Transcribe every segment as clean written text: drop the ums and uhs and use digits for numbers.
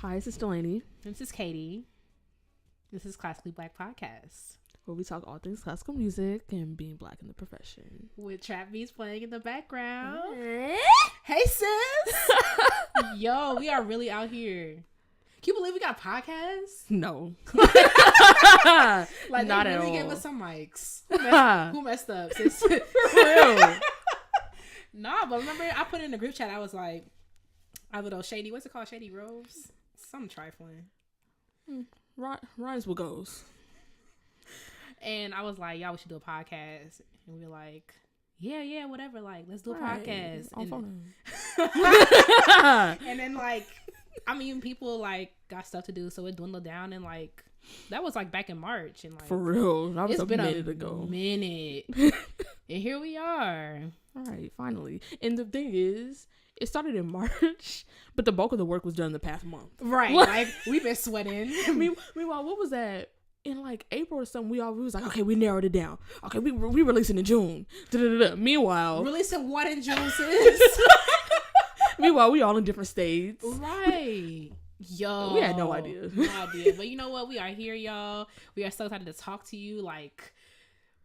Hi, this is Dalanie. This is Katie. This is Classically Black Podcast, where we talk all things classical music and being black in the profession. with trap beats playing in the background. Hey, sis! Yo, we are really out here. Can you believe we got a podcast? No. Like, not they at really all. gave us some mics. Who messed up, sis? For real. Nah, but remember, I put in the group chat, I was like, I little shady, what's it called? Shady Rose? Some trifling. Rhymes with goes. And I was like, y'all, we should do a podcast. And we were like, yeah, whatever. Like, let's do a podcast. And then, like, I mean, people, like, got stuff to do, so it dwindled down. And, like, that was, like, back in March. And, like, For real. That was it's a been minute ago. And here we are. All right, finally. And the thing is, it started in March, but the bulk of the work was done the past month. Right. Like, we've been sweating. Meanwhile, what was that? In like April or something, we was like, okay, we narrowed it down. Okay, we releasing in June. Da-da-da-da. Meanwhile, Releasing what in June, sis? Meanwhile, we all in different states. Right. Yo. We had no idea. But you know what? We are here, y'all. We are so excited to talk to you. Like,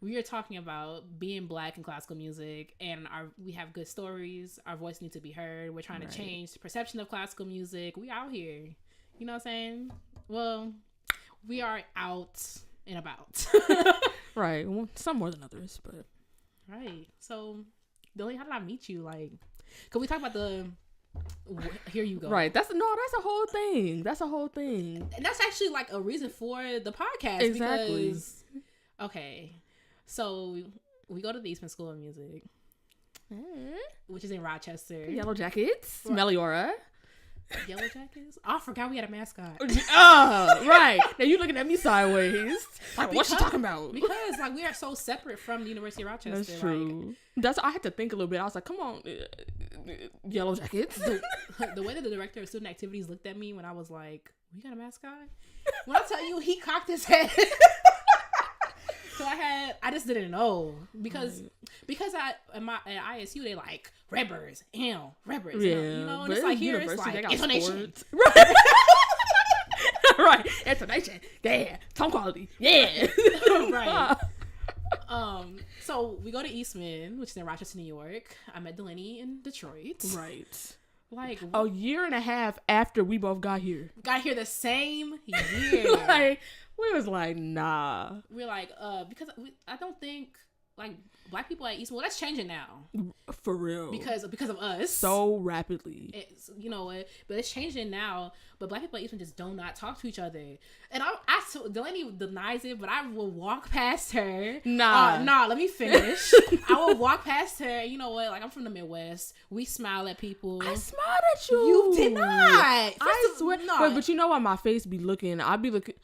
we are talking about being black in classical music, and we have good stories. Our voice needs to be heard. We're trying to change the perception of classical music. We out here. You know what I'm saying? Well, we are out and about. Right. Well, some more than others, but. Right. So, Billy, how did I meet you? Like, could we talk about here you go. Right. That's a whole thing. That's a whole thing. And that's actually like a reason for the podcast. Exactly. Because, okay. So we go to the Eastman School of Music, which is in Rochester. Yellow Jackets. Meliora. Yellow Jackets? Oh, I forgot we had a mascot. Right. Now you looking at me sideways. Like, what you talking about? Because like we are so separate from the University of Rochester. That's true. I had to think a little bit. I was like, come on, Yellow Jackets. The way that the director of student activities looked at me when I was like, we got a mascot? When I tell you, he cocked his head. So I just didn't know because at ISU they like Redbirds, Redbirds, yeah, you know, and it's like here it's like intonation, right? Right, intonation, yeah, tone quality, yeah, right. So we go to Eastman, which is in Rochester, New York. I met Dalanie in Detroit, right? Like a year and a half after we both got here. Got here the same year. Like, we was like, nah. We're like, because I don't think like black people at Eastman. Well, that's changing now. For real. Because of us. So rapidly. It's, you know what? But it's changing now. But black people at Eastman just do not talk to each other. And Dalanie denies it, but I will walk past her. Nah, let me finish. I will walk past her. And you know what? Like, I'm from the Midwest. We smile at people. I smiled at you. You did not. I swear. No. But you know why my face be looking? I'd be looking.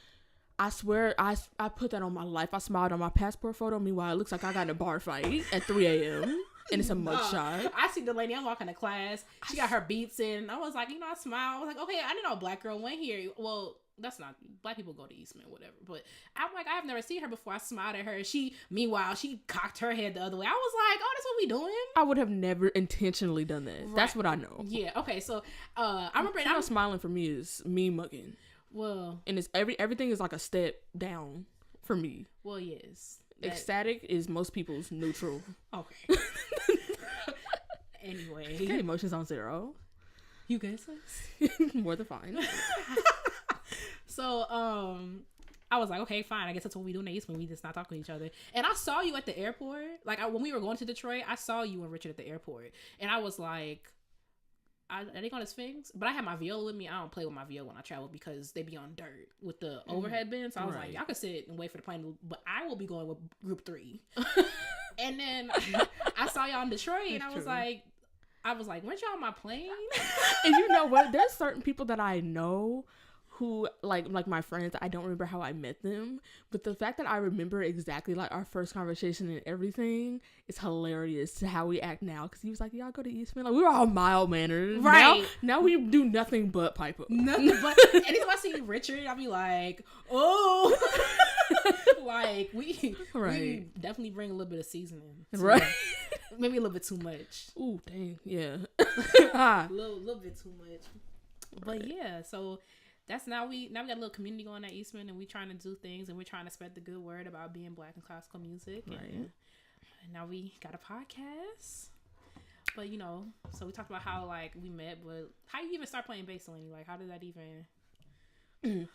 I swear, I put that on my life. I smiled on my passport photo. Meanwhile, it looks like I got in a bar fight at 3 a.m. And it's a mugshot. I see the lady. I'm walking to class. She got her beats in. I was like, I smile. I was like, okay, I didn't know a black girl went here. Well, that's not, black people go to Eastman, whatever. But I'm like, I've never seen her before. I smiled at her. Meanwhile, she cocked her head the other way. I was like, oh, that's what we doing? I would have never intentionally done that. Right. That's what I know. Yeah. Okay. So, I remember. I'm smiling for me is me mugging. Well, and it's everything is like a step down for me. Well, yes. Ecstatic is most people's neutral. Okay. Anyway, okay, emotions on 0. You guys, more than fine. So, I was like, okay, fine. I guess that's what we do in the East when we just not talking to each other. And I saw you at the airport. Like when we were going to Detroit, I saw you and Richard at the airport, and I was like, are they going to Sphinx? But I had my viola with me. I don't play with my viola when I travel because they be on dirt with the overhead bin. So I was like, y'all can sit and wait for the plane, but I will be going with group 3. And then I saw y'all in Detroit, and I was like, weren't y'all on my plane? And you know what? There's certain people that I know who like my friends, I don't remember how I met them, but the fact that I remember exactly like our first conversation and everything is hilarious to how we act now, because he was like, y'all go to Eastman, like we were all mild mannered, right? Now we do nothing but pipe up. Nothing but anytime I see Richard, I'll be like, oh. Like we definitely bring a little bit of seasoning, right? Maybe a little bit too much. Ooh, dang, yeah. A little bit too much. But yeah, so that's now we got a little community going at Eastman, and we trying to do things, and we're trying to spread the good word about being Black in classical music. Right. And now we got a podcast. But you know, so we talked about how like we met, but how you even start playing bass, Delaney? Like, how did that even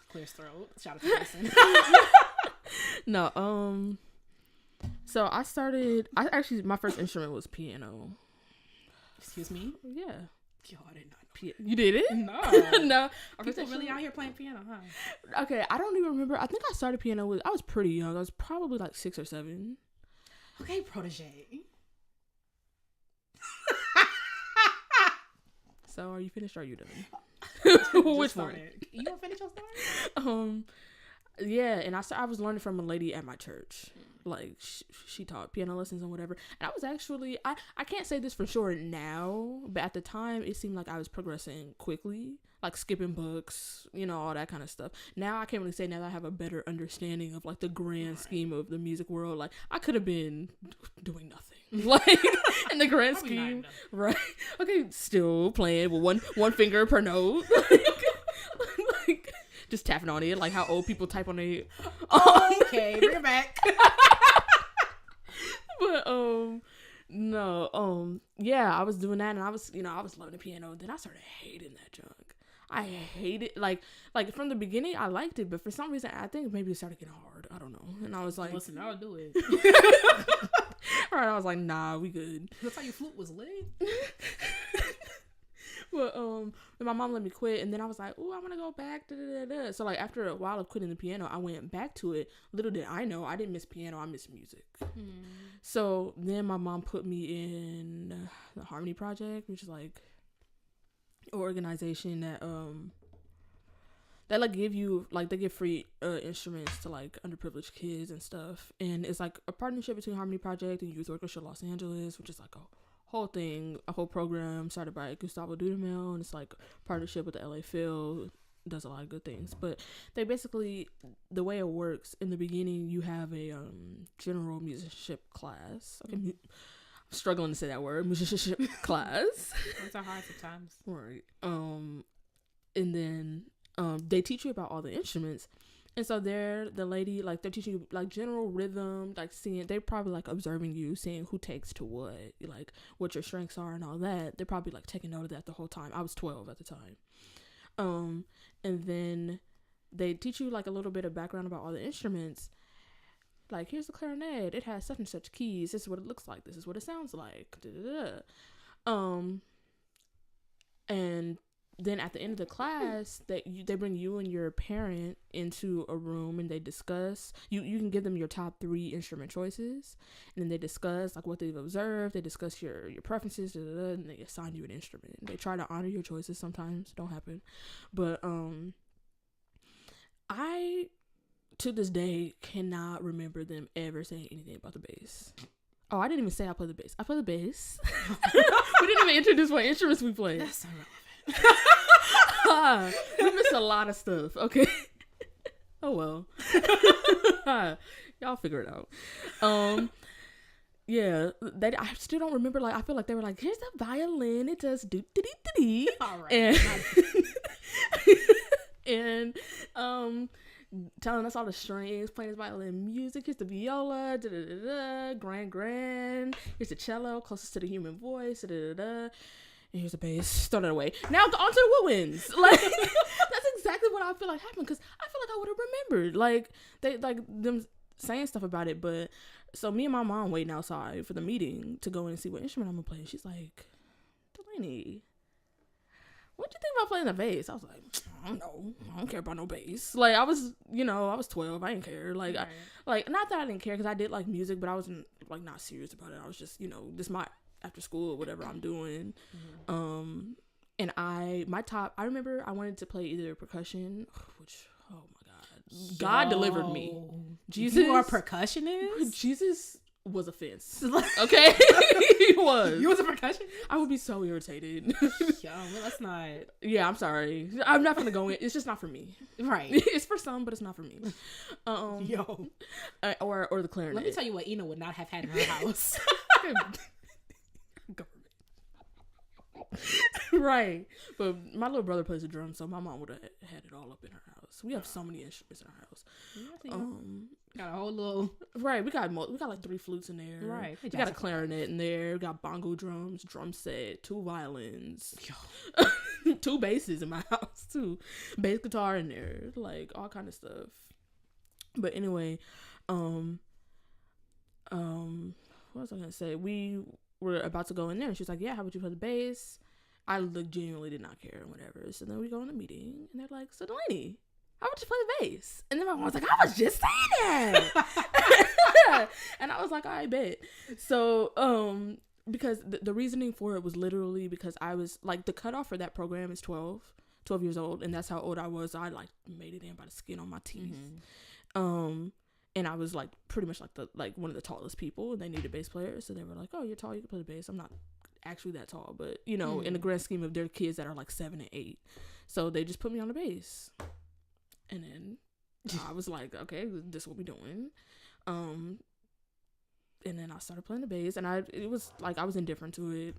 clear his throat? Shout out to Jason. No, so I actually my first instrument was piano. Excuse me? Yeah. Yo, I did not know. You did it? No. No. Are people really out here playing piano, huh? Okay, I don't even remember. I think I started piano I was pretty young. I was probably like 6 or 7. Okay, protege. So are you finished or are you done? Which one? You gonna finish your story? Yeah, and I was learning from a lady at my church. Like she taught piano lessons and whatever. And I was actually I can't say this for sure now, but at the time it seemed like I was progressing quickly, like skipping books, you know, all that kind of stuff. Now I can't really say now that I have a better understanding of like the grand scheme of the music world. Like I could have been doing nothing, like in the grand scheme, right? Okay, still playing with one finger per note, like just tapping on it, like how old people type on it. Okay, bring it back. But no, yeah, I was doing that, and I was loving the piano. Then I started hating that junk. I hated like from the beginning I liked it, but for some reason I think maybe it started getting hard. I don't know, and I was like, listen, I'll do it. All right, I was like, nah, we good. That's how your flute was lit. Well, my mom let me quit, and then I was like, oh, I want to go back. So like after a while of quitting the piano, I went back to it. Little did I know, I didn't miss piano, I missed music. So then my mom put me in the Harmony Project, which is like an organization that like give you like they give free instruments to like underprivileged kids and stuff, and it's like a partnership between Harmony Project and Youth Orchestra Los Angeles, which is like a whole thing, a whole program started by Gustavo Dudamel, and it's like partnership with the LA Phil, does a lot of good things. But they basically, the way it works, in the beginning you have a general musicianship class. Okay, I'm struggling to say that word, musicianship class. Those are hard sometimes. Right. And then they teach you about all the instruments. And so the lady, like, they're teaching you, like, general rhythm, like, they're probably, like, observing you, seeing who takes to what, like, what your strengths are and all that. They're probably, like, taking note of that the whole time. I was 12 at the time. And then they teach you, like, a little bit of background about all the instruments. Like, here's the clarinet. It has such and such keys. This is what it looks like. This is what it sounds like. And then at the end of the class, they bring you and your parent into a room, and they discuss. You can give them your top 3 instrument choices, and then they discuss like what they've observed. They discuss your preferences, and they assign you an instrument. They try to honor your choices. Sometimes don't happen, but I to this day cannot remember them ever saying anything about the bass. Oh, I didn't even say I play the bass. I play the bass. We didn't even introduce what instruments we play. That's irrelevant. We missed a lot of stuff. Okay. Oh well. Y'all figure it out. Yeah, I still don't remember. Like, I feel like they were like, "Here's the violin. It does do do do do." All right. And telling us all the strings, playing his violin music. Here's the viola, da da da da, grand. Here's the cello, closest to the human voice, da da da. And here's the bass. Throw that away. Now on to the woodwinds. Like, that's exactly what I feel like happened, because I feel like I would have remembered. Like, they like them saying stuff about it. But so me and my mom waiting outside for the meeting to go in and see what instrument I'm gonna play. She's like, Delaney, what do you think about playing the bass? I was like, I don't know. I don't care about no bass. Like, I was 12. I didn't care. Like, right. Not that I didn't care, because I did like music, but I wasn't like not serious about it. I was just, this my after school or whatever I'm doing. And I remember I wanted to play either percussion, which, oh my God, God delivered me. Jesus, you are a percussionist? Jesus was a fence. Okay. He was. You was a percussionist? I would be so irritated. Yo, well, that's not. Yeah, I'm sorry. I'm not gonna go in. It's just not for me. Right. It's for some, but it's not for me. Yo. Or the clarinet. Let me tell you what Ina would not have had in her house. Right. But my little brother plays the drums, so my mom would have had it all up in her house. We have so many instruments in our house. Got a whole little. Right. We got like 3 flutes in there. Right. We got a clarinet in there. We got bongo drums, drum set, 2 violins, 2 basses in my house too, bass guitar in there, like all kind of stuff. But anyway, what was I gonna say? We were about to go in there, and she was like, "Yeah, how would you play the bass?" I genuinely did not care, or whatever. So then we go in the meeting, and they're like, "So Dalanie, how would you play the bass?" And then my mom was like, "I was just saying that." And I was like, "I bet." So because the reasoning for it was literally because I was like, the cutoff for that program is 12 years old, and that's how old I was. I like made it in by the skin on my teeth. And I was like pretty much like one of the tallest people, and they needed bass players, so they were like, "Oh, you're tall, you can play the bass." I'm not actually that tall, but you know, in the grand scheme of their kids that are like 7 and 8, so they just put me on the bass, and then I was like, "Okay, this is what we're doing." And then I started playing the bass, and it was like I was indifferent to it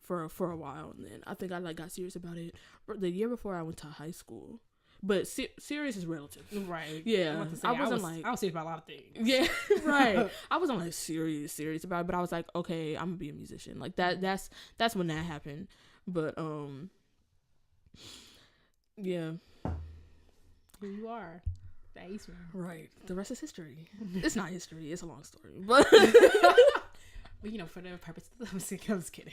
for a while, and then I think I like got serious about it the year before I went to high school. But serious is relative. Right. Yeah. I was serious about a lot of things. Yeah, right. I wasn't like serious about it, but I was like, okay, I'm gonna be a musician. Like that's when that happened. But yeah. Here you are. The Eastman. Right. The rest is history. It's not history, it's a long story. But you know, for the purpose of the I was kidding.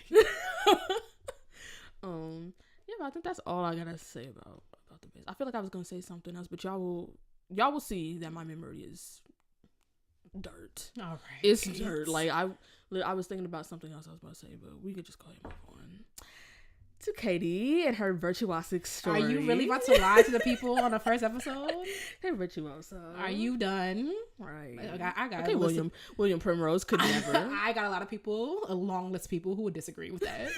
Yeah, but I think that's all I gotta say about the bass. I feel like I was gonna say something else, but y'all will see that my memory is dirt. All right, it's dirt. Like I was thinking about something else I was about to say, but we could just go ahead and move on to Katie and her virtuosic story. Are you really about to lie to the people on the first episode? Hey, virtuoso. Are you done? Right. I got okay. William Primrose could never. I got a long list of people who would disagree with that.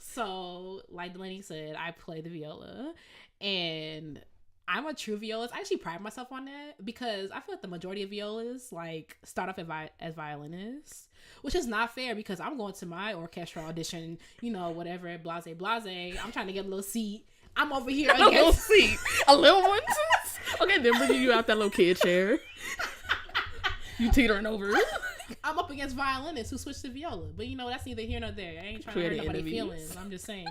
So, like Dalanie said, I play the viola, and I'm a true violist. I actually pride myself on that because I feel like the majority of violas like start off as violinists, which is not fair because I'm going to my orchestral audition, you know, whatever, blase. I'm trying to get a little seat. I'm over here a little seat, a little one. Okay, then bringing you out that little kid chair. You teetering over. I'm up against violinists who switch to viola, but you know that's neither here nor there. I ain't trying to hurt nobody's feelings. I'm just saying.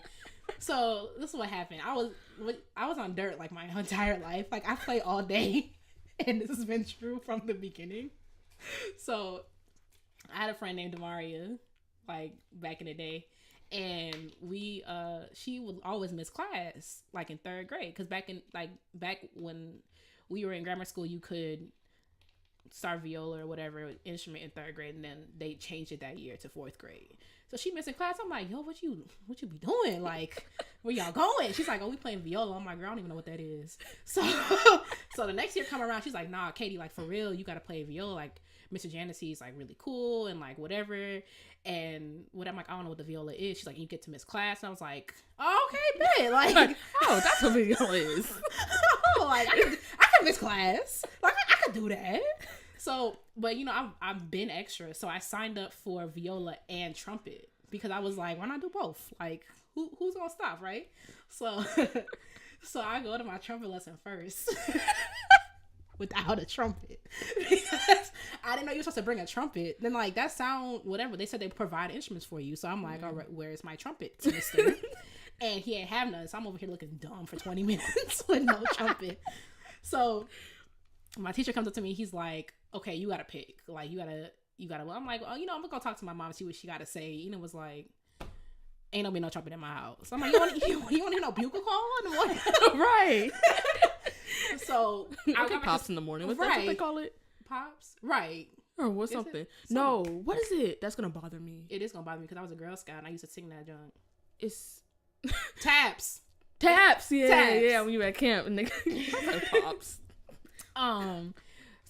So this is what happened. I was on dirt like my entire life. Like I play all day, and this has been true from the beginning. So I had a friend named Demaria, like back in the day, and she would always miss class like in 3rd grade because back when we were in grammar school, you could start viola or whatever instrument in 3rd grade, and then they changed it that year to 4th grade. So she missing class. I'm like, yo, what you be doing? Like, where y'all going? She's like, oh, we playing viola. I'm like, girl, I don't even know what that is. So the next year come around, she's like, nah, Katie, like for real, you gotta play viola. Like Mr. Janice's like really cool and like whatever. And what I'm like, I don't know what the viola is. She's like, you get to miss class. And I was like, oh, okay, bet. Like, oh, that's what viola is. Oh, like I can miss class. Like I could do that. So, but you know, I've been extra, so I signed up for viola and trumpet because I was like, why not do both? Like, who's gonna stop, right? So, so I go to my trumpet lesson first without a trumpet because I didn't know you were supposed to bring a trumpet. Then like that sound whatever they said they provide instruments for you, so I'm like, all right, where's my trumpet, mister? And he ain't have none, so I'm over here looking dumb for 20 minutes with no trumpet. So my teacher comes up to me, he's like, okay, you gotta pick. Like, you gotta, well, I'm like, oh, you know, I'm gonna go talk to my mom, see what she gotta say. You know, it was like, ain't no be no trumpet in my house. I'm like, you want to hear no bugle call in the morning? Right. So, I got pops in the morning. What's that what they call it? Pops? Right. Or what's something? No, what is it? That's gonna bother me. It is gonna bother me because I was a Girl Scout and I used to sing that junk. It's taps. Taps, yeah, taps. Yeah, when you were at camp and they pops.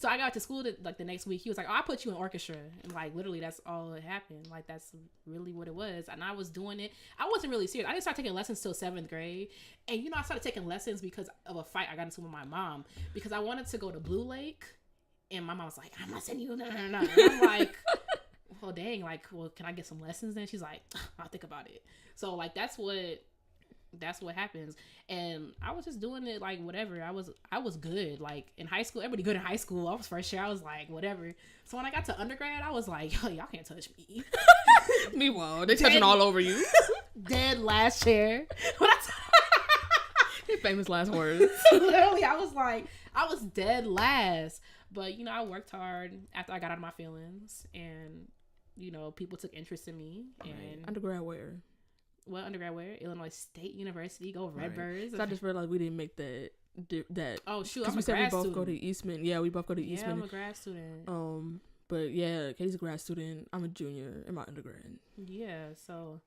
So I got to school like the next week. He was like, oh, I put you in orchestra. And like literally that's all that happened. Like that's really what it was. And I was doing it. I wasn't really serious. I didn't start taking lessons till 7th grade. And you know, I started taking lessons because of a fight I got into with my mom. Because I wanted to go to Blue Lake. And my mom was like, I'm not sending you. No. And I'm like, well, dang, like, well, can I get some lessons then? She's like, I'll think about it. So like that's what happens. And I was just doing it like whatever. I was good. Like in high school, everybody good in high school. I was first year, I was like whatever. So when I got to undergrad, I was like, yo, y'all can't touch me. Meanwhile, they touching all over you. Dead last chair. Famous last words. Literally, I was dead last. But you know, I worked hard after I got out of my feelings, and you know, people took interest in me. And right. Undergrad where? What undergrad where? Illinois State University. Go Redbirds. Right. So I just realized we didn't make that. Oh shoot! I'm we a said grad we both student. go to Eastman. Yeah, we both go to Eastman. Yeah, I'm a grad student. But yeah, Katie's a grad student. I'm a junior in my undergrad. Yeah, so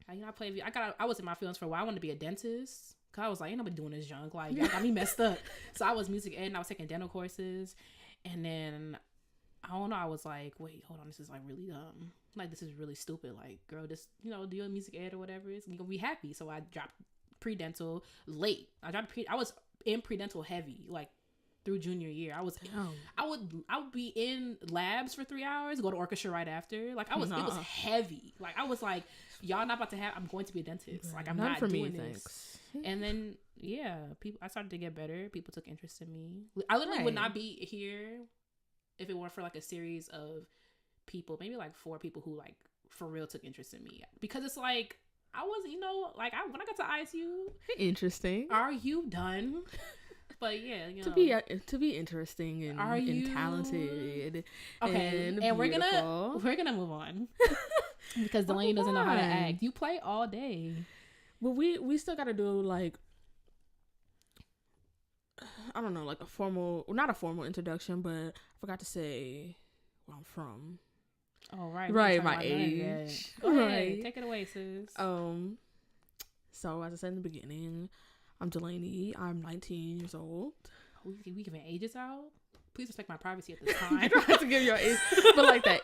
I played. I was in my feelings for a while. I wanted to be a dentist. Cause I was like, ain't nobody doing this junk. Like, y'all got me messed up. So I was music ed and I was taking dental courses. And then, I don't know, I was like, wait, hold on. This is like really dumb. Like, this is really stupid. Like, girl, just, you know, do your music ed or whatever it is. You're going to be happy. So I dropped pre-dental late. I was in pre-dental heavy, like, through junior year. I would be in labs for 3 hours, go to orchestra right after. Like, it was heavy. Like, I was like, y'all not about to have, I'm going to be a dentist. Like, I'm not doing this. Thanks. And then, yeah, I started to get better. People took interest in me. I literally would not be here if it weren't for like a series of people, maybe like 4 people who like for real took interest in me. Because it's like, I was, you know, like when I got to ISU. Interesting. Are you done? But yeah, you know, to be interesting and, and talented. Okay, and we're gonna move on because Delaney doesn't know how to act. You play all day. But we still gotta do like, I don't know, like not a formal introduction, but I forgot to say where I'm from. Oh right, my age. Go ahead, take it away, sis. So as I said in the beginning, I'm Delaney. I'm 19 years old. We giving ages out? Please respect my privacy at this time. You don't have to give your age, but like that.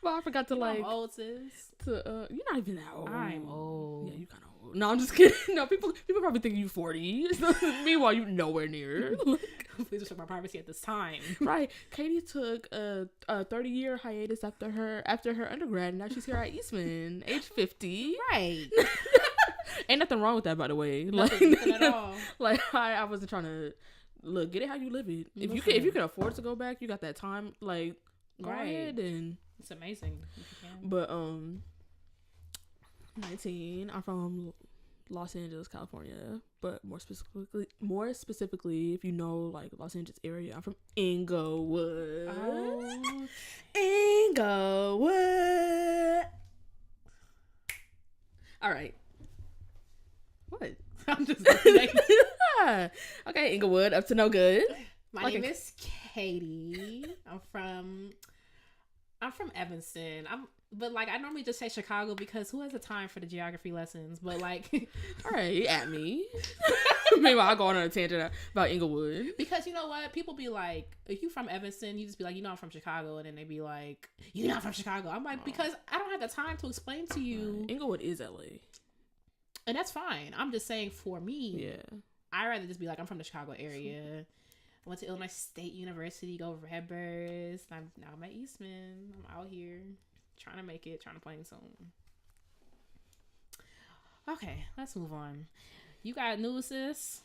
Well, I forgot to like. I'm old, sis. You're not even that old. I'm old. Yeah, you kind of old. No, I'm just kidding. No, people probably think you 40. Meanwhile, you nowhere near. Please respect my privacy at this time. Right. Katie took a 30-year hiatus after her undergrad, and now she's here at Eastman, age 50. Right. Ain't nothing wrong with that, by the way. Nothing at all. Like I wasn't trying to look. Get it how you live it. If you can afford to go back, you got that time. Like go ahead and. It's amazing. But 19. I'm from Los Angeles, California. But more specifically, if you know like Los Angeles area, I'm from Inglewood. Oh. Inglewood. All right. What? I'm just listening. Okay, Inglewood, up to no good. My name is Katie. I'm from Evanston. But like I normally just say Chicago because who has the time for the geography lessons? But like, all right, at me. Meanwhile, I'll go on a tangent about Inglewood. Because you know what? People be like, if you from Evanston, you just be like, you know, I'm from Chicago, and then they be like, you're not from Chicago. I'm like, because I don't have the time to explain to you. Inglewood is LA, and that's fine. I'm just saying for me, yeah, I'd rather just be like, I'm from the Chicago area. I went to Illinois State University, go Redbirds. Now I'm at Eastman. I'm out here trying to make it, trying to play soon. Okay, let's move on. You got news, sis?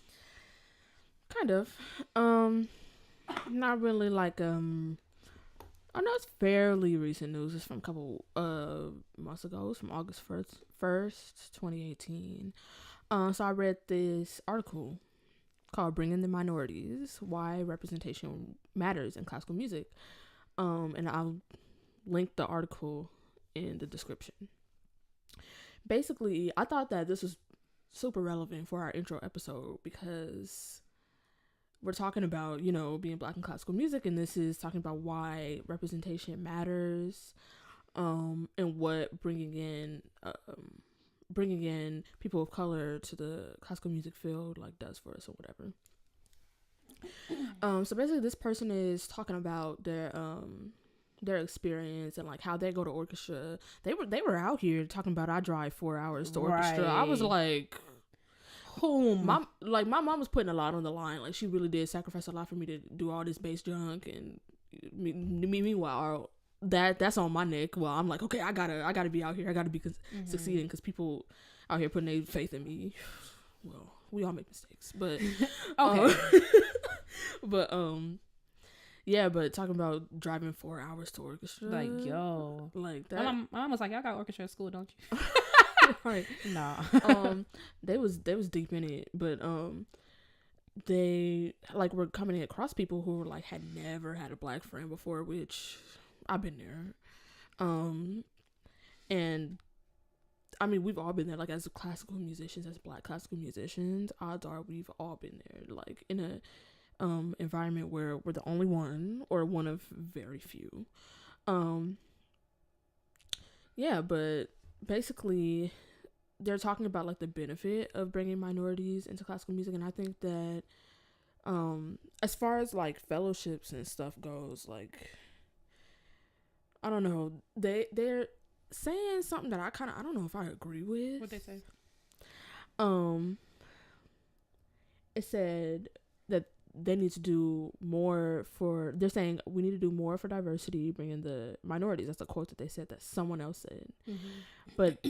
Kind of. Not really like, I know it's fairly recent news. It's from a couple months ago. It's from August 1st, 2018. So I read this article called Bringing the Minorities, Why Representation Matters in Classical Music. And I'll link the article in the description. Basically, I thought that this was super relevant for our intro episode because we're talking about, you know, being Black in classical music, and this is talking about why representation matters, and what bringing in people of color to the classical music field like does for us or whatever. So basically this person is talking about their experience and like how they go to orchestra. They were out here talking about I drive 4 hours to orchestra. I was like, my mom was putting a lot on the line. Like she really did sacrifice a lot for me to do all this bass junk, and meanwhile that's on my neck. Well, I'm like, okay, I gotta be out here. I gotta be succeeding because people out here putting their faith in me. Well, we all make mistakes, but okay. But yeah, but talking about driving 4 hours to orchestra, Like, yo, like that. My mom was like, y'all got orchestra at school, don't you? Right. Nah. They was deep in it, but they like were coming across people who were like had never had a black friend before, which I've been there. And I mean, we've all been there, like as classical musicians, as black classical musicians, odds are we've all been there, like in a environment where we're the only one or one of very few. Yeah, but basically they're talking about like the benefit of bringing minorities into classical music, and I think that as far as like fellowships and stuff goes, like I don't know, they're saying something that I don't know if I agree with. What'd they say? It said that they need to do more for, they're saying we need to do more for diversity, bringing the minorities. That's a quote that they said that someone else said. But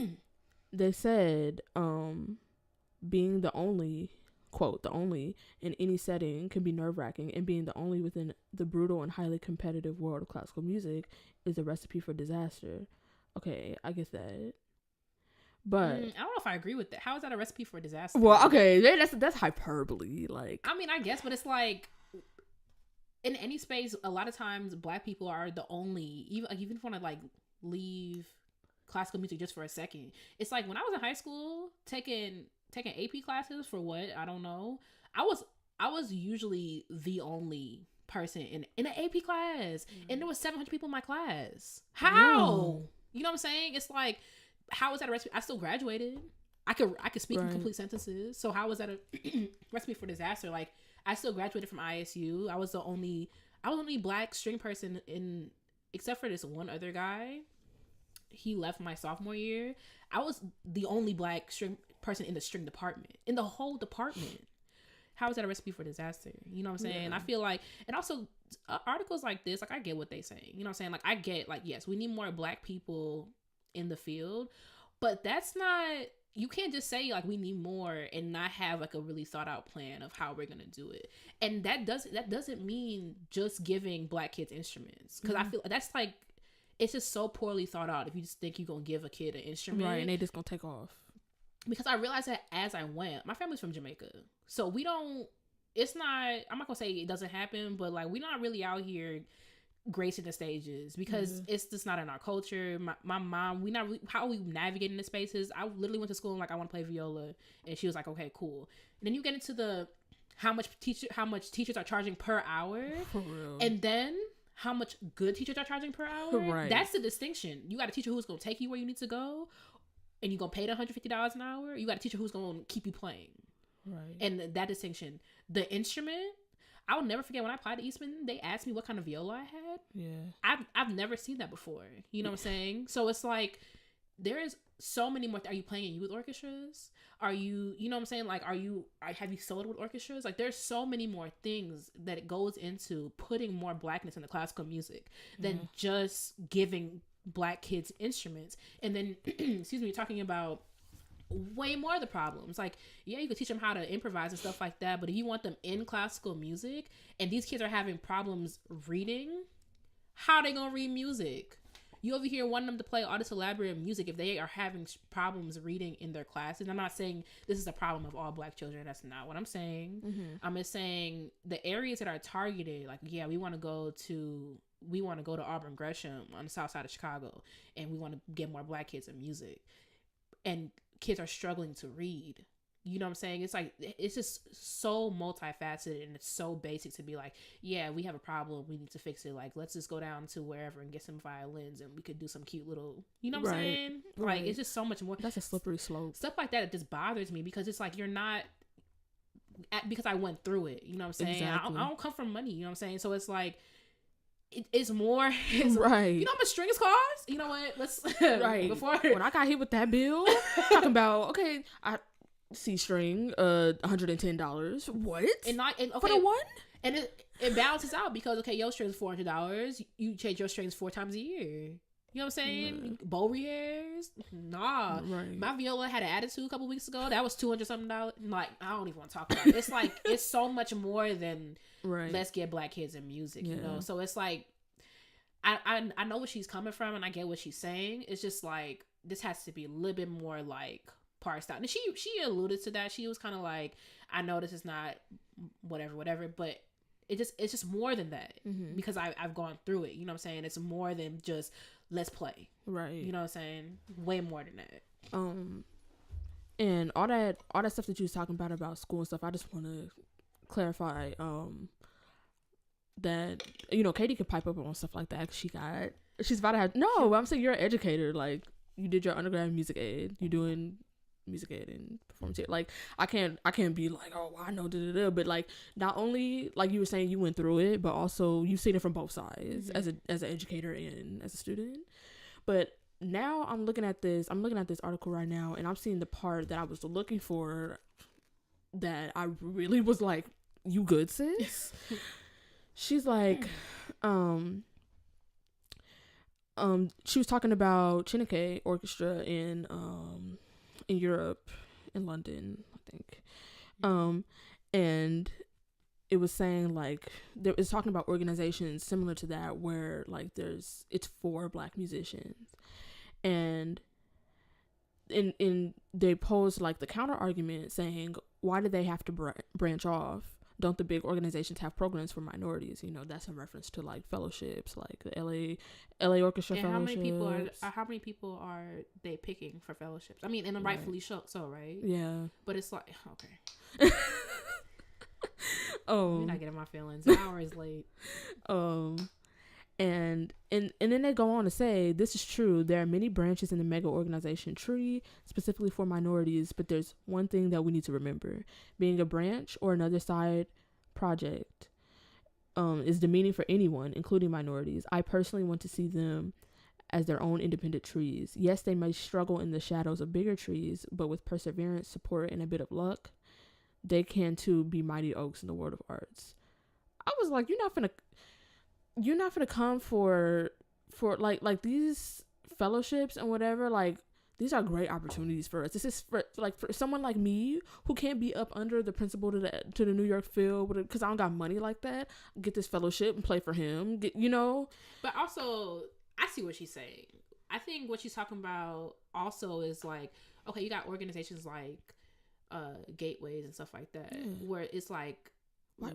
they said being the only, quote, the only in any setting can be nerve-wracking, and being the only within the brutal and highly competitive world of classical music is a recipe for disaster. Okay, I get that. But I don't know if I agree with that. How is that a recipe for disaster? well, okay, that's hyperbole. Like, I mean, I guess, but it's like in any space, a lot of times black people are the only, even if you want to like leave classical music just for a second. It's like when I was in high school taking AP classes for what? I don't know. I was usually the only person in an AP class, and there was 700 people in my class. How? You know what I'm saying? It's like, how is that a recipe? I still graduated. I could speak in complete sentences. So how was that a recipe for disaster? Like, I still graduated from ISU. I was the only black string person in, except for this one other guy. He left my sophomore year. I was the only black string person in the string department, in the whole department. How is that a recipe for disaster? You know what I'm saying? Yeah. I feel like, and also articles like this, like I get what they saying. You know what I'm saying? Like I get, like, yes, we need more black people in the field, but that's not, you can't just say like we need more and not have like a really thought out plan of how we're gonna do it. And that doesn't mean just giving black kids instruments, because I feel that's like, it's just so poorly thought out if you just think you're gonna give a kid an instrument, right, and they just gonna take off. Because I realized that as I went, my family's from Jamaica, so we don't, it's not, I'm not gonna say it doesn't happen, but like we're not really out here gracing the stages because it's just not in our culture. My mom, we not really, how we navigate in the spaces. I literally went to school and like, I want to play viola, and she was like, okay, cool. And then you get into the how much teachers are charging per hour, and then how much good teachers are charging per hour. Right. That's the distinction. You got a teacher who's gonna take you where you need to go, and you're gonna pay the $150 an hour. You got a teacher who's gonna keep you playing. Right. And that distinction, the instrument, I'll never forget when I applied to Eastman, they asked me what kind of viola I had. Yeah. I've never seen that before. You know what I'm saying? So it's like, there is so many more. Are you playing in youth orchestras? Are you, you know what I'm saying? Like, have you soloed with orchestras? Like, there's so many more things that it goes into putting more blackness in the classical music than just giving black kids instruments. And then, excuse me, talking about way more of the problems. Like, yeah, you could teach them how to improvise and stuff like that, but if you want them in classical music and these kids are having problems reading, how are they gonna read music? You over here wanting them to play all this elaborate music if they are having problems reading in their classes. I'm not saying this is a problem of all black children. That's not what I'm saying. I'm just saying the areas that are targeted, like, yeah, we want to go to Auburn Gresham on the south side of Chicago, and we want to get more black kids in music, and kids are struggling to read. You know what I'm saying? It's like, it's just so multifaceted, and it's so basic to be like, yeah, we have a problem, we need to fix it. Like, let's just go down to wherever and get some violins, and we could do some cute little, you know what I'm saying? Right. Like, it's just so much more. That's a slippery slope. Stuff like that, it just bothers me, because it's like, you're not, because I went through it, you know what I'm saying? Exactly. I don't come from money, you know what I'm saying? So it's like, it's more, right? You know how much strings cost? You know what? Let's right before when I got hit with that bill, talking about, okay, I C string, $110. What? And okay, for the one? And it balances out because, okay, your string's $400. You change your strings 4 times a year. You know what I'm saying? Yeah. Bow repairs? Nah. Right. My viola had an attitude a couple weeks ago. That was $200 something. Like, I don't even want to talk about it. It's like, it's so much more than let's get black kids in music, you know? So it's like, I know where she's coming from and I get what she's saying. It's just like, this has to be a little bit more like parsed out. And she alluded to that. She was kind of like, I know this is not whatever, but it's just more than that because I've gone through it. You know what I'm saying? It's more than just let's play. Right. You know what I'm saying? Way more than that. And all that stuff that you was talking about school and stuff, I just want to clarify that, you know, Katie could pipe up on stuff like that. She's about to have, no, I'm saying you're an educator. Like, you did your undergrad in music ed. You're doing music ed and performance ed. Like, I can't be like, oh, I know, but like, not only, like you were saying, you went through it, but also you've seen it from both sides as an educator and as a student. But now I'm looking at this article right now, and I'm seeing the part that I was looking for that I really was like, you good, sis? She's like, she was talking about Chineke Orchestra in Europe, in London, I think. And it was saying like, it was talking about organizations similar to that where like it's for black musicians. And they posed like the counter argument saying, why do they have to branch off? Don't the big organizations have programs for minorities? You know, that's in reference to like fellowships, like the LA Orchestra and fellowships. How many people are they picking for fellowships? I mean, and rightfully so, right? Yeah. But it's like, okay. You're not getting my feelings. An hour is late. And then they go on to say, this is true. There are many branches in the mega organization tree, specifically for minorities, but there's one thing that we need to remember. Being a branch or another side project is demeaning for anyone, including minorities. I personally want to see them as their own independent trees. Yes, they may struggle in the shadows of bigger trees, but with perseverance, support, and a bit of luck, they can too be mighty oaks in the world of arts. I was like, you're not finna come for like these fellowships and whatever. Like, these are great opportunities for us. This is for someone like me who can't be up under the principal to the New York Phil because I don't got money like that. Get this fellowship and play for him. You know. But also, I see what she's saying. I think what she's talking about also is like, okay, you got organizations like Gateways and stuff like that, where it's like why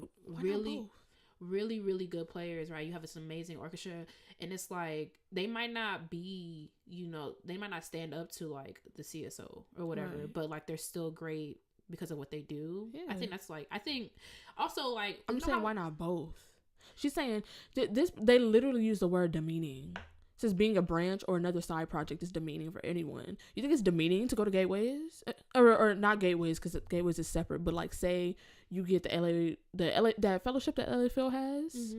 really good players, right? You have this amazing orchestra, and it's like they might not be, you know, they might not stand up to like the CSO or whatever, but like they're still great because of what they do. I think that's like, I think also like, I'm saying why not both? She's saying this, they literally use the word demeaning. It says being a branch or another side project is demeaning for anyone. You think it's demeaning to go to Gateways or not Gateways, because Gateways is separate, but like say you get the LA that fellowship that LA Phil has,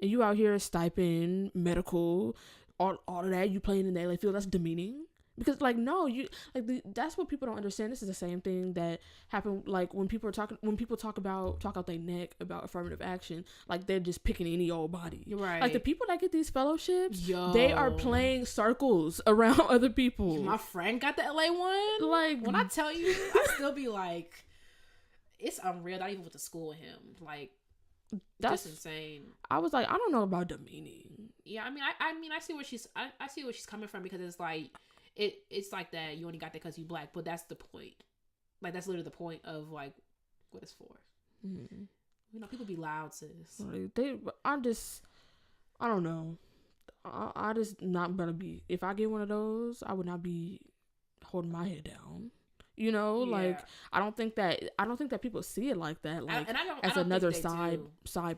and you out here stipend, medical, all of that, you playing in the LA Phil, that's demeaning. Because like, no, you like that's what people don't understand. This is the same thing that happened like when people talk out their neck about affirmative action, like they're just picking any old body. Right. Like the people that get these fellowships, they are playing circles around other people. My friend got the LA one. Like, when I tell you, I still be like, it's unreal. Not even with the school with him. Like, that's just insane. I was like, I don't know about demeaning. Yeah, I mean, I see where she's coming from, because it's like, it's like that you only got that because you black, but that's the point. Like, that's literally the point of like what it's for. You know, people be loud, sis. I don't know. I just not gonna be. If I get one of those, I would not be holding my head down. You know, like I don't think that people see it like that. Like, as another side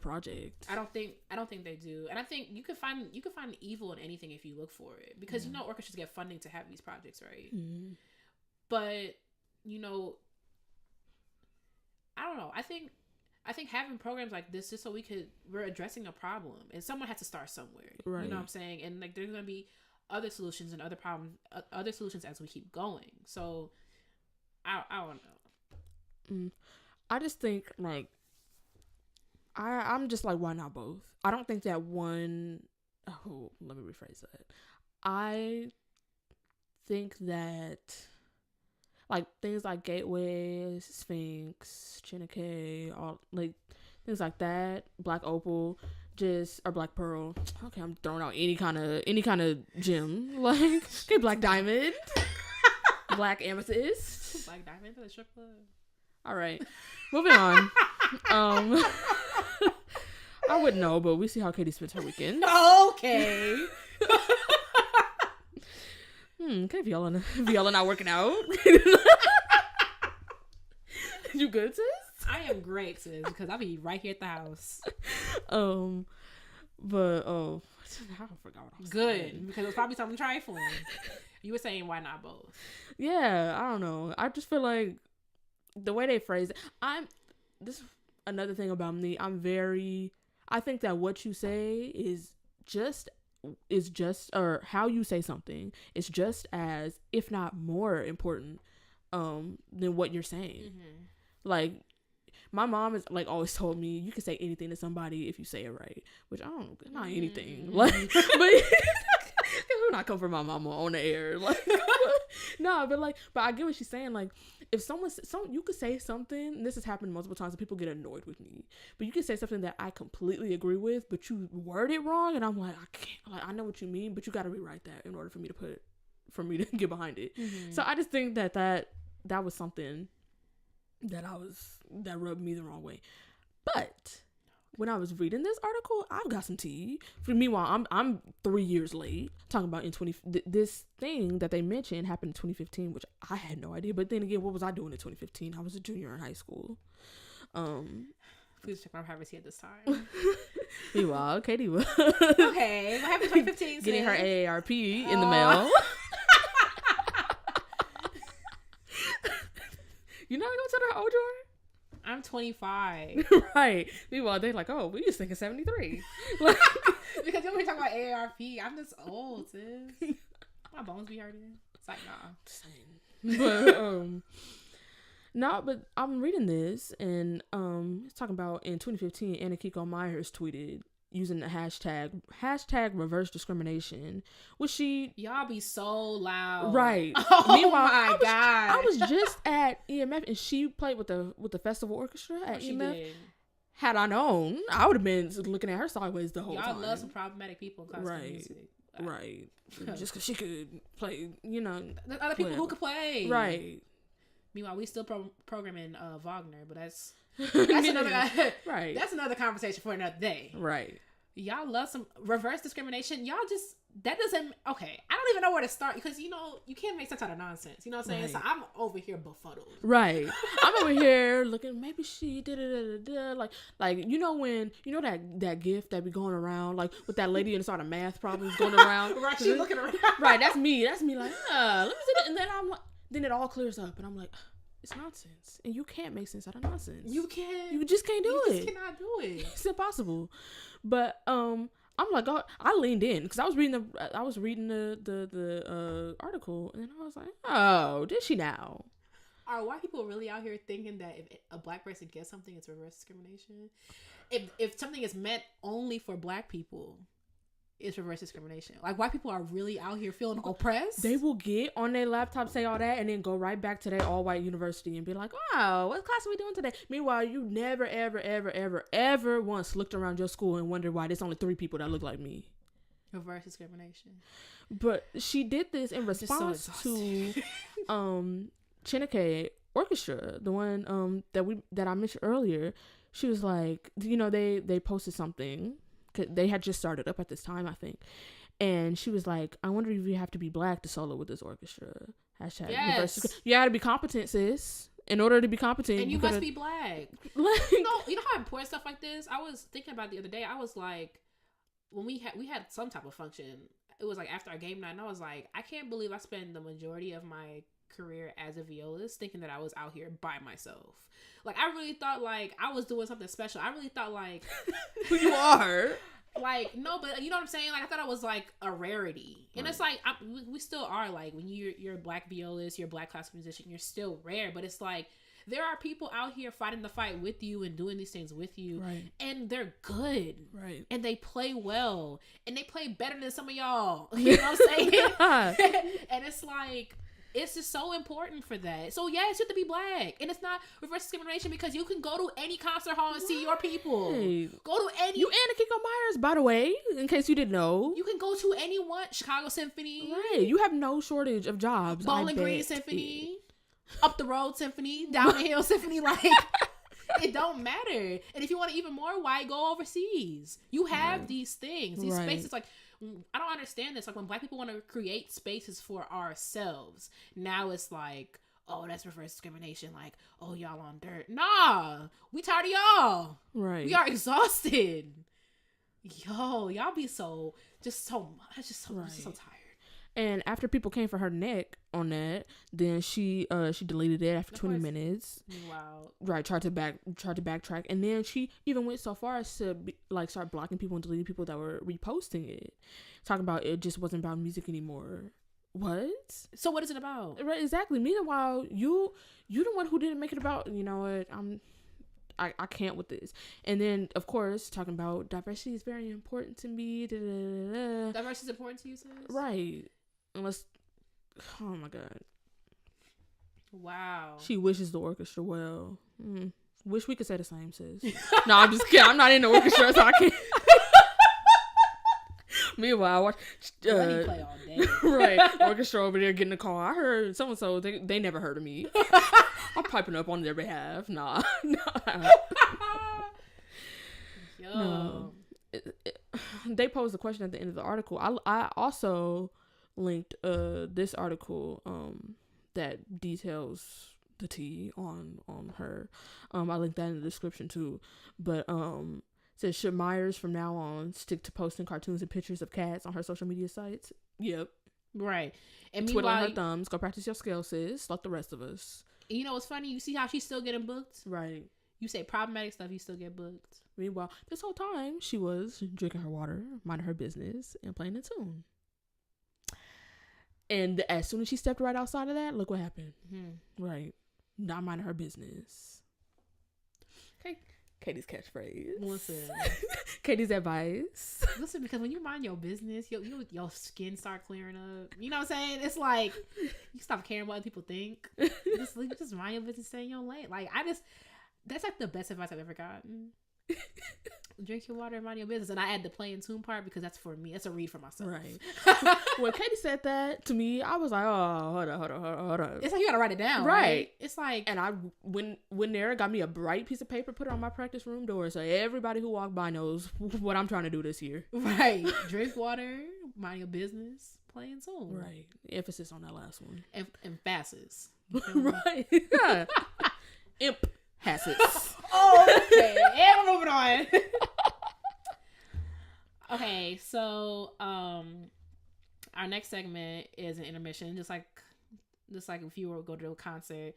project. I don't think they do. And I think you could find evil in anything if you look for it, because you know orchestras get funding to have these projects, right? But you know, I don't know. I think having programs like this just so we're addressing a problem, and someone has to start somewhere. Right. You know what I'm saying? And like there's gonna be other solutions and other solutions as we keep going. So I don't know. I just think like I'm just like, why not both? I don't think that one. Oh, let me rephrase that. I think that like things like Gateway, Sphinx, Chineke, all like things like that, Black Opal, or Black Pearl. Okay, I'm throwing out any kind of gem, like okay, Black Diamond, Black Amethyst, Black Diamond for the strip club. All right, moving on. I wouldn't know, but we see how Katie spends her weekend. Okay. Okay, Viola not working out. You good, sis? I am great, sis, because I'll be right here at the house. But I forgot what I was saying. Because it was probably something trifling. You were saying why not both? Yeah, I don't know. I just feel like the way they phrase it. This is another thing about me. I think that what you say is just or how you say something is just as, if not more important than what you're saying. Mm-hmm. Like my mom has like always told me you can say anything to somebody if you say it right, which I don't, not anything. Like, but do not come from my mama on the air. Like, no, but I get what she's saying. Like, if you could say something, and this has happened multiple times, and people get annoyed with me, but you could say something that I completely agree with, but you word it wrong, and I'm like, I can't, like, I know what you mean, but you got to rewrite that in order for me to get behind it. Mm-hmm. So I just think that was something that rubbed me the wrong way. But when I was reading this article, I've got some tea. Meanwhile, I'm 3 years late. Talking about this thing that they mentioned happened in 2015, which I had no idea. But then again, what was I doing in 2015? I was a junior in high school. Please check my privacy at this time. Meanwhile, Katie was okay. What happened in 2015? Getting her AARP in the mail. You not gonna tell her old drawer? I'm 25. Right. Meanwhile, they're like, oh, we just thinking 73. Like, because when we talk about AARP, I'm just old, sis. My bones be hurting. It's like, nah. Same. But, no, but I'm reading this, and it's talking about in 2015, Anna Kiko Myers tweeted using the hashtag reverse discrimination, which y'all be so loud, right? Oh, meanwhile, my God, I was just at EMF, and she played with the festival orchestra at EMF. Did. Had I known, I would have been looking at her sideways the whole time. Y'all love some problematic people in classical music. Right. Just because she could play, there's other people who could play, right? Meanwhile, we still programming Wagner, but that's another right. That's another conversation for another day. Right. Y'all love some reverse discrimination. Y'all just, that doesn't, okay. I don't even know where to start because, you can't make sense out of nonsense. You know what I'm saying? Right. So I'm over here befuddled. Right. I'm over here looking, maybe she did it, like, when, that gift that be going around, like, with that lady inside of math problems going around. Right, she's looking around. Right, that's me, like, let me see that. And then I'm like, then it all clears up, and I'm like, it's nonsense, and you can't make sense out of nonsense. You can't. You just can't do it. You just cannot do it. It's impossible. But I'm like, oh, I leaned in because I was reading the article, and I was like, oh, did she now? Are white people really out here thinking that if a black person gets something, it's reverse discrimination? If something is meant only for black people, it's reverse discrimination. Like, white people are really out here feeling oppressed. They will get on their laptop, say all that, and then go right back to their all-white university and be like, oh, what class are we doing today? Meanwhile, you never, ever, ever, ever, ever once looked around your school and wondered why there's only 3 people that look like me. Reverse discrimination. But she did this in response to Chineke Orchestra, the one that I mentioned earlier. She was like, they posted something. They had just started up at this time, I think. And she was like, I wonder if you have to be black to solo with this orchestra. Hashtag yes. You gotta be competent, sis. In order to be competent. And you must be black. You know how important stuff like this? I was thinking about the other day. I was like, when we had some type of function, it was like after our game night, and I was like, I can't believe I spent the majority of my career as a violist thinking that I was out here by myself. Like, I really thought like I was doing something special. I really thought like you are. Like, no, but you know what I'm saying? Like, I thought I was like a rarity. And It's like, we still are, like, when you're a black violist, you're a black classical musician, you're still rare. But it's like, there are people out here fighting the fight with you and doing these things with you, Right. and they're good, Right. and they play well, and they play better than some of y'all. You know what I'm saying? And it's like, it's just so important for that. So yes, you have to be black, and it's not reverse discrimination because you can go to any concert hall and see your people. Right. Go to any. You and Akiko Myers, by the way, in case you didn't know. You can go to anyone. Chicago Symphony. Right. You have no shortage of jobs. Bowling Green Symphony. Up the Road Symphony. Down the Hill Symphony. Like, it don't matter. And if you want even more, why go overseas? You have these things. These spaces, like, I don't understand this. Like, when black people want to create spaces for ourselves, now it's like, oh, that's reverse discrimination. Like, oh, y'all on dirt. Nah, we tired of y'all. Right. We are exhausted. Yo, y'all be so tired. And after people came for her neck on that, then she deleted it after 20 minutes. Wow. Right, tried to backtrack, and then she even went so far as to start blocking people and deleting people that were reposting it, talking about it just wasn't about music anymore. What? So what is it about? Right, exactly. Meanwhile, you the one who didn't make it about. You know what? I can't with this. And then, of course, talking about diversity is very important to me. Diversity is important to you, sis? Right. Unless, oh my God. Wow. She wishes the orchestra well. Wish we could say the same, sis. No, I'm just kidding. I'm not in the orchestra, so I can't. Meanwhile, I watch. Let me play all day. Right. Orchestra over there getting a call. I heard so-and-so. They never heard of me. I'm piping up on their behalf. Nah. Yo. No. They posed a question at the end of the article. I also linked this article that details the tea on her. I linked that in the description too. But says, should Myers from now on stick to posting cartoons and pictures of cats on her social media sites? Yep. Right. And twiddling her thumbs. Go practice your skills, sis, like the rest of us. You know what's funny? You see how she's still getting booked? Right. You say problematic stuff, you still get booked. Meanwhile, this whole time she was drinking her water, minding her business, and playing a tune. And as soon as she stepped right outside of that, look what happened. Right. Not minding her business. Okay. Katie's catchphrase. Listen. Katie's advice. Listen, because when you mind your business, your skin start clearing up. You know what I'm saying? It's like, you stop caring what other people think. Just mind your business, stay in your lane. Like, that's like the best advice I've ever gotten. Drink your water and mind your business. And I add the play and tune part because that's for me. That's a read for myself. Right. When Katie said that to me, I was like, oh, hold on. It's like you gotta write it down. Right. It's like, and I when there got me a bright piece of paper, put it on my practice room door so everybody who walked by knows what I'm trying to do this year. Right. Drink water, mind your business, play and tune. Right. Emphasis on that last one. Emphasis. Right. Yeah. Emphasis. Oh, okay. And we're moving on. Okay, so our next segment is an intermission. Just like if you were to go to a concert,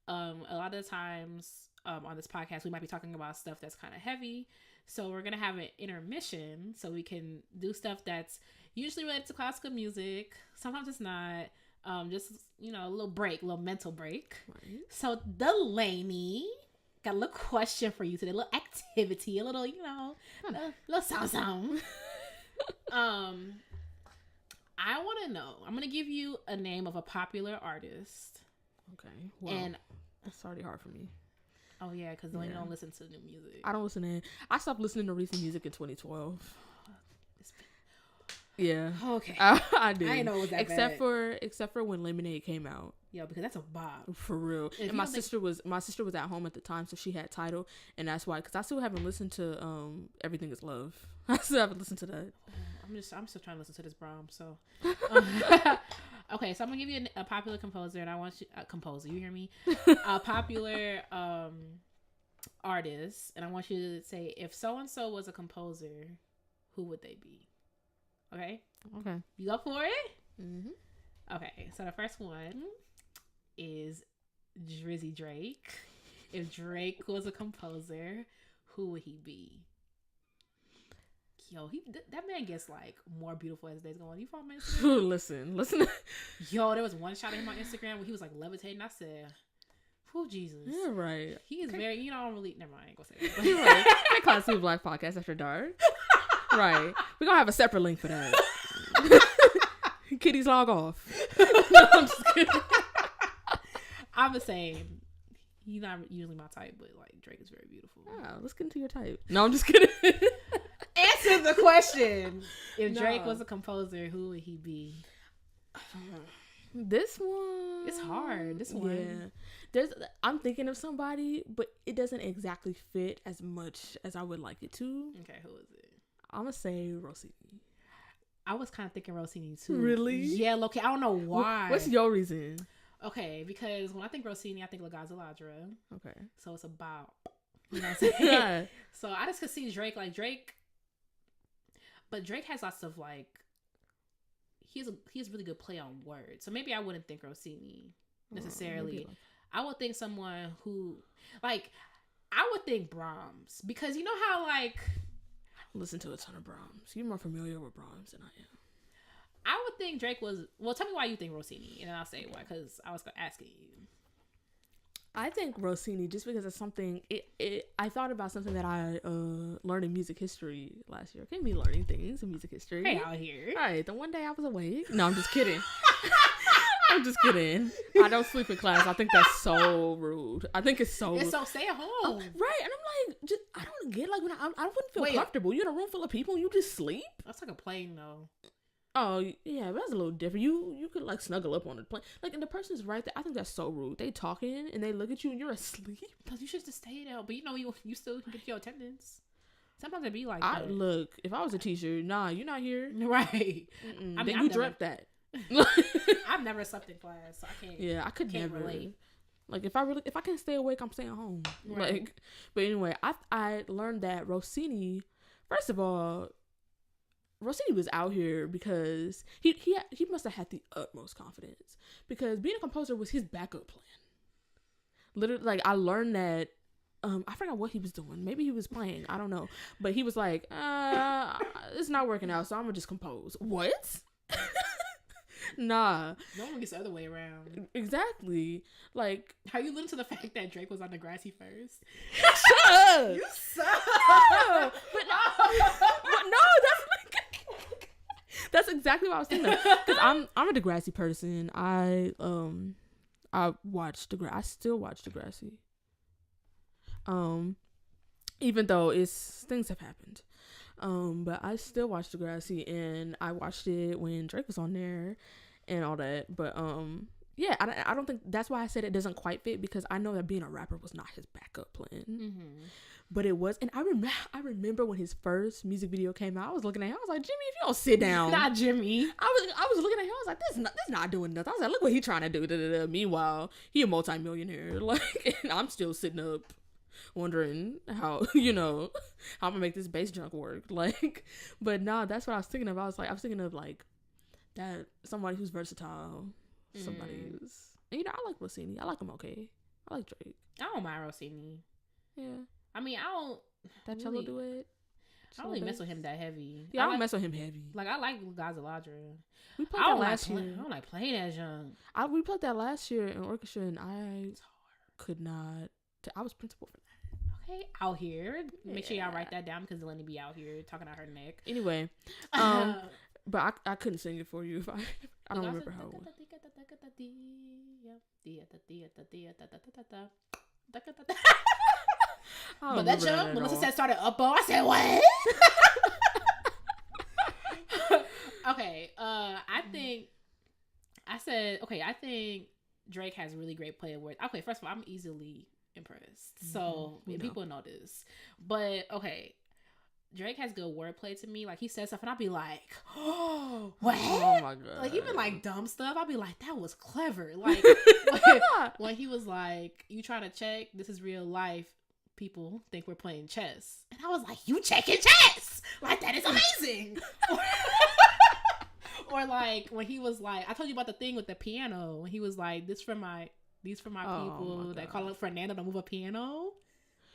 a lot of the times on this podcast we might be talking about stuff that's kind of heavy. So we're gonna have an intermission so we can do stuff that's usually related to classical music. Sometimes it's not. Just a little break, a little mental break. Right. So Dalanie got a little question for you today, a little activity, a little, little sound. I want to know. I'm gonna give you a name of a popular artist. Okay. Well, and it's already hard for me. Oh yeah, because Dalanie don't listen to new music. I don't listen to. I stopped listening to recent music in 2012. Yeah. Okay. I did. I didn't know it was that bad. Except for when Lemonade came out. Yeah, because that's a bop. For real. And my sister was at home at the time, so she had Tidal, and that's why. Because I still haven't listened to Everything Is Love. I still haven't listened to that. I'm still trying to listen to this Brahms. So. Okay, so I'm gonna give you a popular composer, and I want you composer. You hear me? A popular artist, and I want you to say, if so and so was a composer, who would they be? Okay. You up for it? Mm-hmm. Okay. So the first one is Drizzy Drake. If Drake was a composer, who would he be? Yo, that man gets like more beautiful as days go on. You follow me on Instagram? Listen. Yo, there was one shot of him on Instagram where he was like levitating. I said, Oh, Jesus. Yeah, right. He is very, you know, I don't really, never mind, I ain't gonna say that. You're right. That Class 2 Black Podcast After Dark. Right. We're gonna have a separate link for that. Kitties log off. No, I'm just kidding. I'm the same. He's not usually my type, but like Drake is very beautiful. Oh, let's get into your type. No, I'm just kidding. Answer the question. If Drake was a composer, who would he be? This one. It's hard. This one. Yeah. I'm thinking of somebody, but it doesn't exactly fit as much as I would like it to. Okay, who is it? I'm gonna say Rossini. I was kind of thinking Rossini too. Really? Yeah, okay. I don't know why. What's your reason? Okay, because when I think Rossini, I think La Gazzaladra. Okay. So it's a bop. You know what I'm saying? Yeah. So I just could see Drake, like Drake. But Drake has lots of like, he has really good play on words. So maybe I wouldn't think Rossini necessarily. I would think someone who, like, I would think Brahms. Because you know how like, listen to a ton of Brahms. You're more familiar with Brahms than I am. I would think Drake was... Well, tell me why you think Rossini, and then I'll say why, because I was asking you. I think Rossini, just because it's something... I thought about something that I learned in music history last year. Okay, me learning things in music history. Hey, out here. All right, the one day I was awake. No, I'm just kidding. I'm just kidding. I don't sleep in class. I think that's so rude. I think it's so rude. It's so stay at home. Right, and I'm like, I don't get, like, when I wouldn't feel comfortable. You're in a room full of people and you just sleep? That's like a plane, though. Oh, yeah, but that's a little different. You could, like, snuggle up on the plane. Like, and the person's right there. I think that's so rude. They talking, and they look at you, and you're asleep. Because you should just stay there. But, you know, you still get your attendance. Sometimes it'd be like that. Look, if I was a teacher, nah, you're not here. Right. I mean, you dreamt that. I've never slept in class, so I can't. Yeah, I could never relate. Like, if I can't stay awake, I'm staying home. Right. Like, but anyway, I learned that Rossini, first of all, Rossini was out here because he must have had the utmost confidence, because being a composer was his backup plan. Literally, like, I learned that. I forgot what he was doing. Maybe he was playing. I don't know. But he was like, it's not working out, so I'm gonna just compose. What? Nah. No one gets the other way around. Exactly. Like, how you listen to the fact that Drake was on Degrassi first? Shut up. You suck. No. But no, that's exactly what I was thinking. Because I'm a Degrassi person. I watch Degrassi. I still watch Degrassi. Even though things have happened. But I still watch Degrassi, and I watched it when Drake was on there and all that. But yeah, I don't think that's why I said it doesn't quite fit, because I know that being a rapper was not his backup plan. Mm-hmm. But it was, and I remember when his first music video came out, I was looking at him, I was like, Jimmy, if you don't sit down. Not Jimmy. I was looking at him, I was like, this not doing nothing. I was like, look what he trying to do. Da-da-da. Meanwhile, he a multimillionaire. Like, and I'm still sitting up wondering how, how I'm gonna make this bass junk work. Like, but nah, that's what I was thinking of. I was thinking of like that, somebody who's versatile, somebody who's, and I like Rossini. I like him okay. I like Drake. I don't mind Rossini. Yeah. I mean, I don't. That cello duet. I don't really mess with him that heavy. Yeah, I don't mess with him heavy. Like, I like Gazzaladra. We played that last year. I don't like playing that junk. We played that last year in orchestra, and I could not. I was principal for that. Okay, out here. Make sure y'all write that down, because Dalanie be out here talking out her neck. Anyway, but I couldn't sing it for you if I don't remember how it was. But that jump, Melissa said started up. I said what? Okay, I think Drake has really great play of words. Okay, first of all, I'm easily impressed. So people know this. But okay, Drake has good wordplay to me. Like, he says stuff and I'll be like, oh, what? Oh my god. Like, even like dumb stuff, I'll be like, that was clever. Like, when he was like, you trying to check, this is real life, people think we're playing chess. And I was like, you checking chess? Like, that is amazing. Or like when he was like, I told you about the thing with the piano, when he was like, these for my people that call up Fernando to move a piano,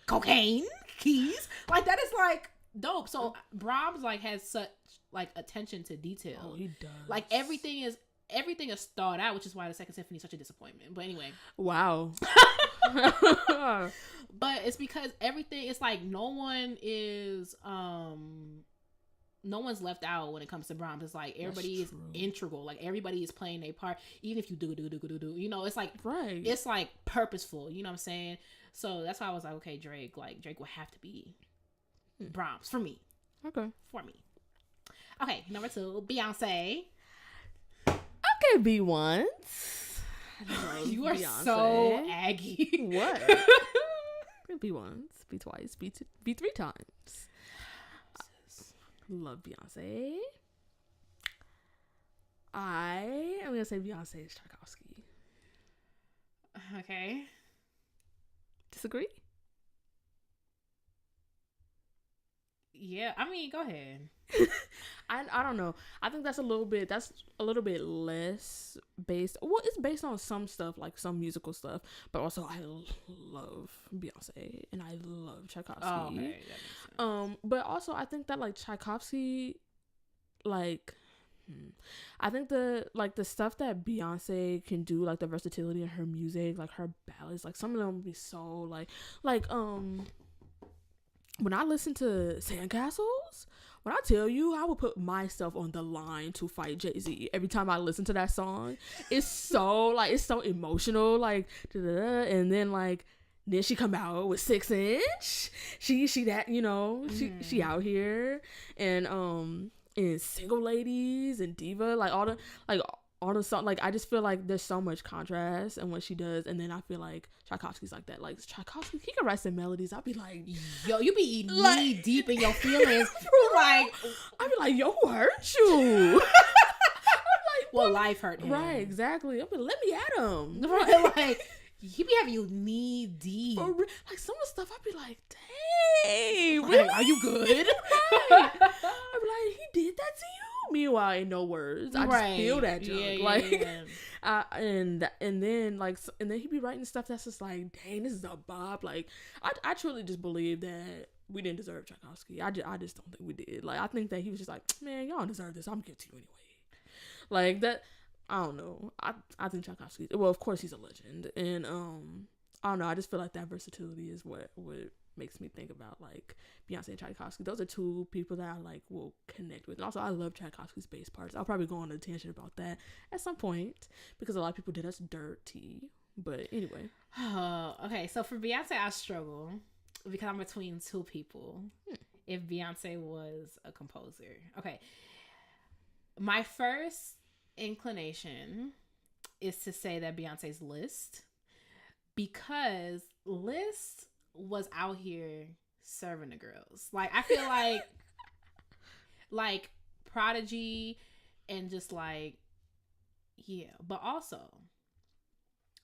cocaine, keys, like, that is like dope. So Brahms like has such like attention to detail. Oh, he does. Like, everything is thought out, which is why the Second Symphony is such a disappointment. But anyway, wow. But it's because everything, it's like no one is no one's left out when it comes to Brahms. It's like everybody is integral. Like everybody is playing their part, even if you do. You know, it's like it's like purposeful. You know what I'm saying? So that's why I was like, okay, Drake will have to be Brahms for me. Okay, for me. Okay, number 2, Beyonce. Okay, B once. You are Beyonce. So aggy. What? B once, B twice, B 3 times. Love Beyonce. I am gonna say Beyonce is Tchaikovsky. Okay. Disagree? Yeah, I mean, go ahead. I don't know. I think that's a little bit less based. Well, it's based on some stuff, like some musical stuff, but also I love Beyonce and I love Tchaikovsky. Oh, okay. That makes sense. But also I think that like Tchaikovsky, like I think the stuff that Beyonce can do, like the versatility in her music, like her ballads, like some of them be so like when I listen to Sandcastles, when I tell you I would put myself on the line to fight Jay-Z every time I listen to that song, it's so emotional, like and then she come out with 6 inch. She that, you know, she out here and Single Ladies and Diva, like all the song, like I just feel like there's so much contrast in what she does, and then I feel like Tchaikovsky's like that. Like Tchaikovsky, he can write some melodies. I'll be like, yo, you be knee deep in your feelings. I'd be like, yo, who hurt you? Like, well, life hurt him. Right, exactly. I'm like, let me at him. Right, like he be having you knee deep. Like some of the stuff, I'd be like, dang, really? Like, are you good? Right. I'd be like, he did that to you. Meanwhile, ain't no words. I just feel that junk. And then he be writing stuff that's just like, dang, this is a bop. Like, I truly just believe that we didn't deserve Tchaikovsky. I just don't think we did. Like, I think that he was just like, man, y'all don't deserve this. I'm gonna give it to you anyway. Like that. I don't know. I think Tchaikovsky. Well, of course he's a legend, and I don't know. I just feel like that versatility is what makes me think about like Beyonce and Tchaikovsky. Those are 2 people that I like will connect with. And also I love Tchaikovsky's bass parts. I'll probably go on a tangent about that at some point because a lot of people did us dirty. But anyway. Okay, so for Beyonce I struggle because I'm between 2 people. If Beyonce was a composer. Okay. My first inclination is to say that Beyonce's Liszt, because Liszt was out here serving the girls. Like I feel like Prodigy and just like but also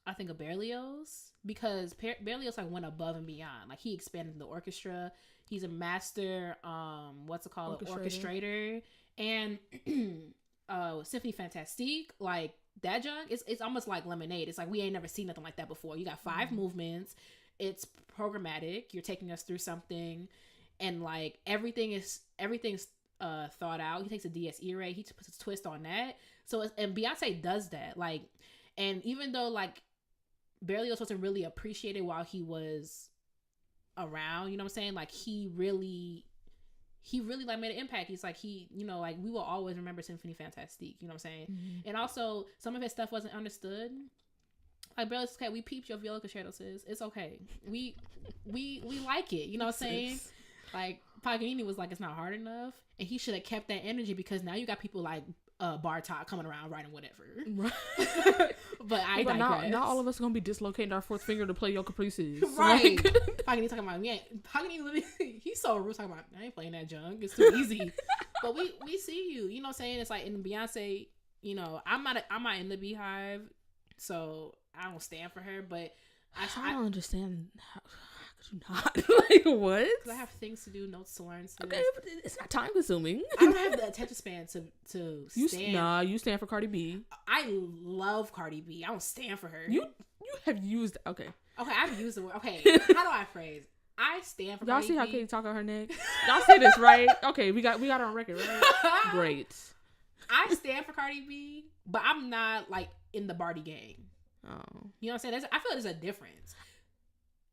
I think of Berlioz, because Berlioz like went above and beyond. Like he expanded the orchestra. He's a master orchestrator and Symphony Fantastique, like that junk, it's almost like Lemonade. It's like we ain't never seen nothing like that before. You got 5 movements. It's programmatic. You're taking us through something, and like everything's thought out. He takes a Dies Irae, he puts a twist on that. So and Beyonce does that. Like, and even though like Berlioz wasn't really appreciated while he was around, you know what I'm saying? Like he really like made an impact. He's like, you know, like we will always remember Symphony Fantastique, you know what I'm saying? Mm-hmm. And also some of his stuff wasn't understood. Like, bro, it's okay. We peeped your viola concerto, sis. It's okay. We like it. You know what I'm saying? Like, Paganini was like, it's not hard enough. And he should have kept that energy, because now you got people like Bartok coming around writing whatever. Right. But I digress. Not all of us are going to be dislocating our 4th finger to play your caprices. Right. Paganini talking about, Paganini literally, he's so rude talking about, I ain't playing that junk. It's too easy. But we see you. You know what I'm saying? It's like in Beyonce, you know, I'm not in the Beehive, so I don't stand for her, but I don't understand how could you not? Like, what? Because I have things to do, notes to learn. Okay, but it's not time consuming. I don't have the attention span to stand. Nah, you stand for Cardi B. I love Cardi B. I don't stand for her. You have used okay. Okay, I've used the word. Okay, how do I phrase? I stand for Y'all Cardi B. Y'all see how Katie talk on her neck? Y'all see this, right? Okay, we got it on record, right? Great. I stand for Cardi B, but I'm not like in the Barty gang. Oh. You know what I'm saying? I feel like there's a difference.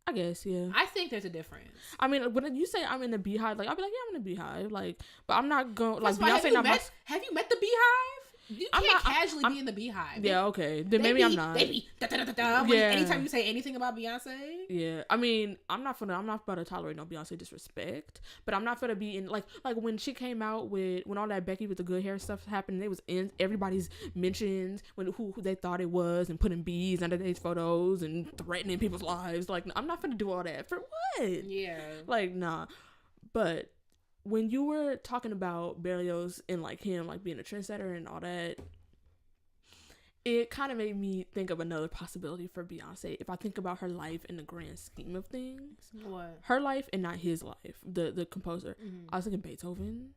I guess, yeah. I think there's a difference. I mean, when you say I'm in the Beehive, like I'll be like, yeah, I'm in the Beehive, like, but I'm not going like Beyonce. Have you met the Beehive? You can't casually be in the Beehive. Yeah, okay. Then maybe I'm not. They be anytime you say anything about Beyonce. Yeah, I mean, I'm not about to tolerate no Beyonce disrespect, but I'm not gonna be in like when she came out when all that Becky with the good hair stuff happened. It was in everybody's mentions when who they thought it was and putting bees under their photos and threatening people's lives. Like, I'm not gonna do all that for what? Yeah, like nah. But when you were talking about Berlioz and like him like being a trendsetter and all that, it kind of made me think of another possibility for Beyonce. If I think about her life in the grand scheme of things, what her life and not his life, the composer. I was thinking Beethoven.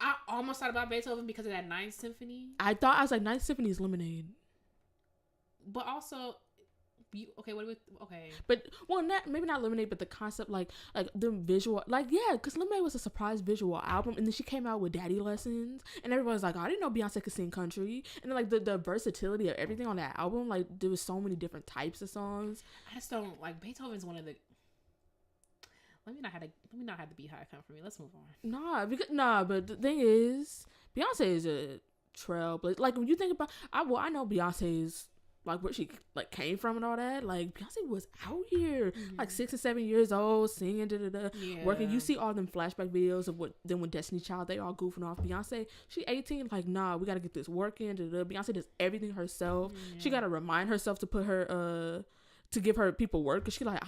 I almost thought about Beethoven because of that Ninth Symphony. I was like, Ninth Symphony is Lemonade, but also. But maybe not Lemonade, but the concept, like the visual, like yeah, because Lemonade was a surprise visual album, and then she came out with Daddy Lessons, and everybody's like, oh, I didn't know Beyonce could sing country, and then like the versatility of everything on that album, like there was so many different types of songs. I just don't like Beethoven's one of the. Let me not have the Beehive come for me. Let's move on. But the thing is, Beyonce is a trailblazer. Like when you think about, I know Beyonce's. Like where she like came from and all that. Like Beyonce was out here like 6 and 7 years old singing working. You see all them flashback videos of when Destiny Child, they all goofing off. Beyonce, she 18, like nah, we gotta get this work in. Beyonce does everything herself. She gotta remind herself to put her to give her people work, because she like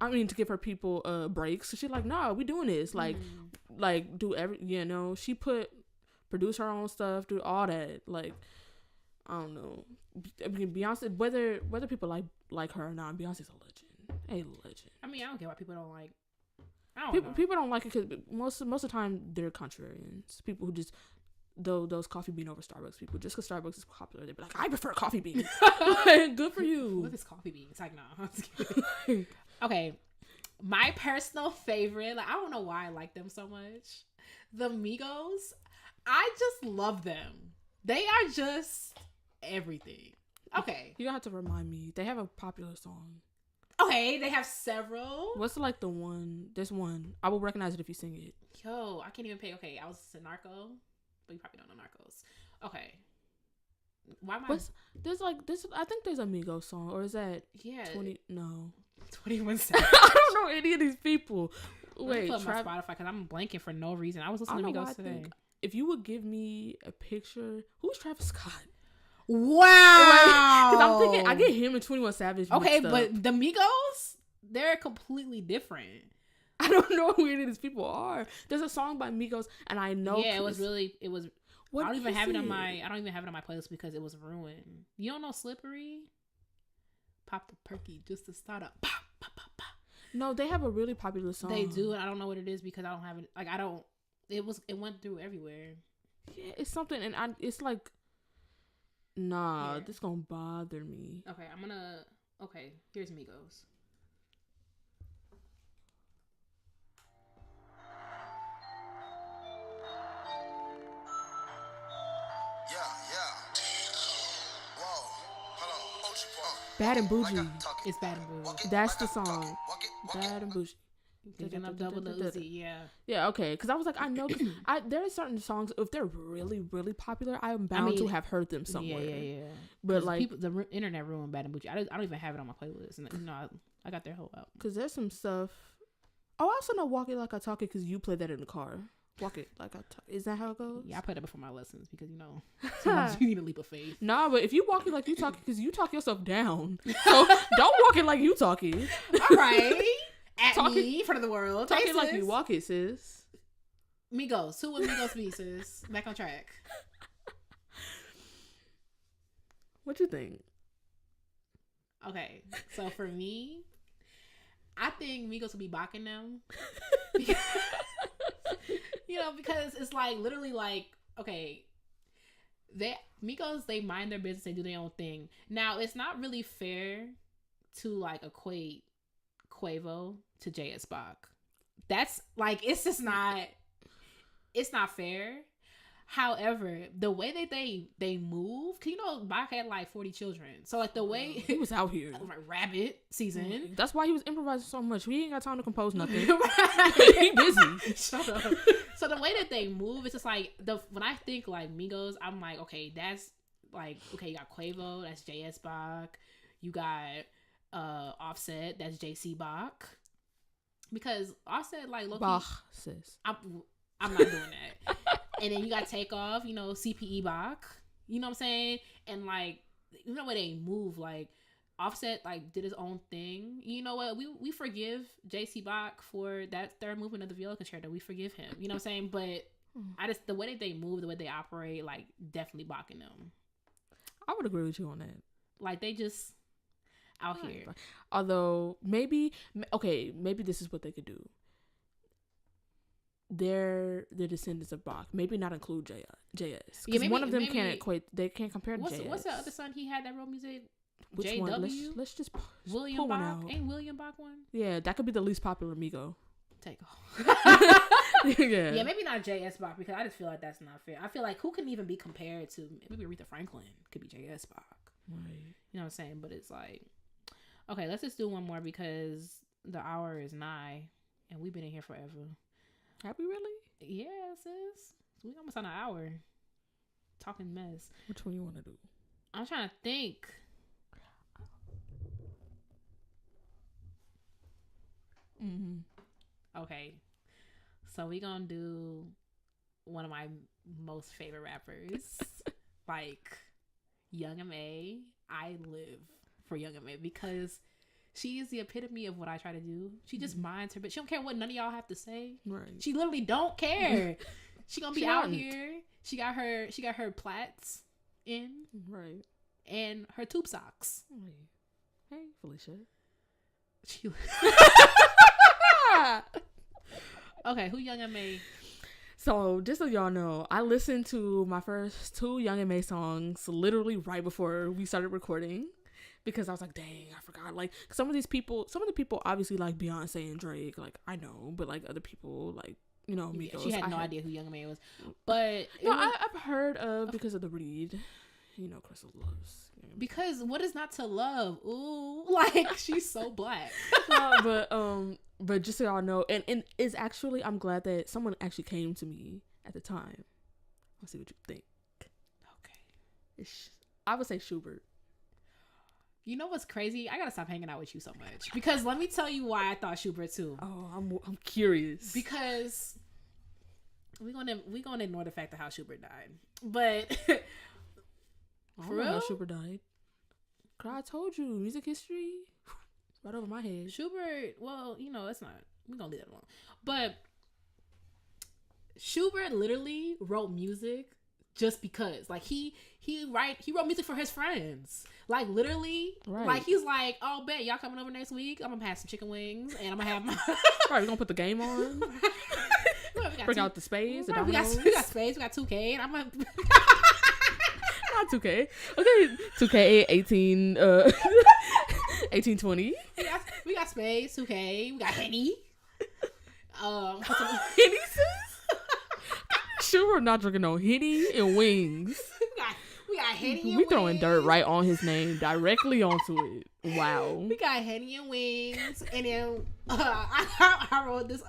to give her people breaks. So she like, nah, we doing this, like do she produce her own stuff, do all that. Like I don't know. I mean, Beyonce, whether people like her or not, Beyonce's a legend. I mean, I don't get why people don't like. People don't like it because most of the time they're contrarians. People who just those coffee bean over Starbucks people. Just because Starbucks is popular, they be like, I prefer coffee bean. Good for you. What is coffee bean? It's like no. Okay, my personal favorite. Like I don't know why I like them so much. The Migos. I just love them. They are just everything. Okay. You don't have to remind me. They have a popular song. Okay, they have several. What's like the one? There's one. I will recognize it if you sing it. Yo, I can't even pay. Okay, I was in Narco, but you probably don't know Narcos. Okay. Why am I? There's like this. I think there's a Migos song, or is that 21 Savage. I don't know any of these people. Wait, put my Spotify because I'm blanking for no reason. I was listening to Migos today. If you would give me a picture, who's Travis Scott? Wow. Because I'm thinking, I get him and 21 Savage. Okay, but the Migos, they're completely different. I don't know who any of these people are. There's a song by Migos, and I know. Yeah, it was. I don't even have it on my playlist because it was ruined. You don't know Slippery? Pop the perky just to start up. Pop, pop, pop, pop. No, they have a really popular song. They do, and I don't know what it is because I don't have it. Like I don't. It went through everywhere. Yeah, it's something, and it's like, nah, this gonna bother me. Okay, here's Migos. Bad and Bougie. It's Bad and Bougie. That's the song. Bad and Bougie. Picking up double the Uzi, yeah. Yeah, okay. Because I was like, I know, there are certain songs, if they're really, really popular, I am bound to have heard them somewhere. Yeah. But like, the internet ruined Bad and Bougie. I don't even have it on my playlist. And I got their whole album. Because there's some stuff. Oh, I also know Walk It Like I Talk It because you play that in the car. Walk It Like I Talk. Is that how it goes? Yeah, I play that before my lessons because, sometimes you need a leap of faith. Nah, but if you walk it like you talk it, because you talk yourself down. So don't walk it like you talk it. All right. Me in front of the world. Talk it like you walk it, sis. Migos. Who would Migos be, sis? Back on track. What you think? Okay. So for me, I think Migos would be bocking them. Because it's like literally like, okay, Migos, they mind their business, they do their own thing. Now, it's not really fair to like equate Quavo to J.S. Bach. That's like, it's not fair. However, the way that they move, 'cause you know, Bach had like 40 children. So like the way he was out here, like Rabbit season. That's why he was improvising so much. We ain't got time to compose nothing. He busy. Shut up. So the way that they move, it's just like when I think like Migos, I'm like, okay, that's like, okay, you got Quavo, that's J.S. Bach. You got Offset, that's J.C. Bach. Because Offset like low-key, Bach, sis. I'm not doing that. And then you got Takeoff, you know, CPE Bach. You know what I'm saying? And like, you know, where they move, like Offset like did his own thing. You know what? We forgive J.C. Bach for that third movement of the viola concerto. We forgive him. You know what I'm saying? But I just, the way that they move, the way they operate, like definitely Bach in them. I would agree with you on that. Like they just out here. Although maybe this is what they could do. They're the descendants of Bach. Maybe not include JS. Because one of them can't equate. They can't compare to JS. What's the other son he had that wrote music? Which JW? One? Let's just William pull Bach. one out. Ain't William Bach one? Yeah, that could be the least popular Migo. Take off. Yeah, maybe not J.S. Bach, because I just feel like that's not fair. I feel like who can even be compared to, maybe Aretha Franklin could be J.S. Bach. Right. You know what I'm saying? But it's like, okay, let's just do one more because the hour is nigh and we've been in here forever. Have we really? Yeah, sis. We almost on an hour talking mess. Which one you want to do? I'm trying to think. Okay, so we gonna do one of my most favorite rappers, like Young M.A. I live for Young M.A. because she is the epitome of what I try to do. She just minds her, but she don't care what none of y'all have to say. Right. She literally don't care. She gonna be out here. She got her plaits in. Right. And her tube socks. Hey, Felicia. She... Okay, who Young M.A.? So, just so y'all know, I listened to my first 2 Young M.A. songs literally right before we started recording because I was like, dang, I forgot. Like, some of the people obviously like Beyonce and Drake, like, I know, but like other people, like, you know, Migos. Yeah, she had no idea who Young M.A. was. But no, I've heard of because of the read. You know, Crystal loves. Because what is not to love? Ooh, like she's so black. No, but just so y'all know, and it's actually, I'm glad that someone actually came to me at the time. Let's see what you think. Okay, I would say Schubert. You know what's crazy? I gotta stop hanging out with you so much because let me tell you why I thought Schubert too. Oh, I'm curious because we gonna ignore the fact of how Schubert died, but. For real? How Schubert died. I told you, music history, right over my head. Schubert, well, you know, it's not. We're gonna leave that alone. But Schubert literally wrote music just because, like, he wrote music for his friends. Like, literally, right. Like, he's like, oh, bet y'all coming over next week. I'm gonna have some chicken wings and I'm gonna have my. Right, we're gonna put the game on. Bring out the spades. Right, we got spades. We got 2K, and I'm gonna. Not 2K. Okay, 2K 1820. We got spades, 2K. We got Henny. Henny, sis? Sure, we're not drinking no Henny and wings. We got Henny and wings. We throwing dirt right on his name, directly onto it. Wow. We got Henny and wings, and then I wrote this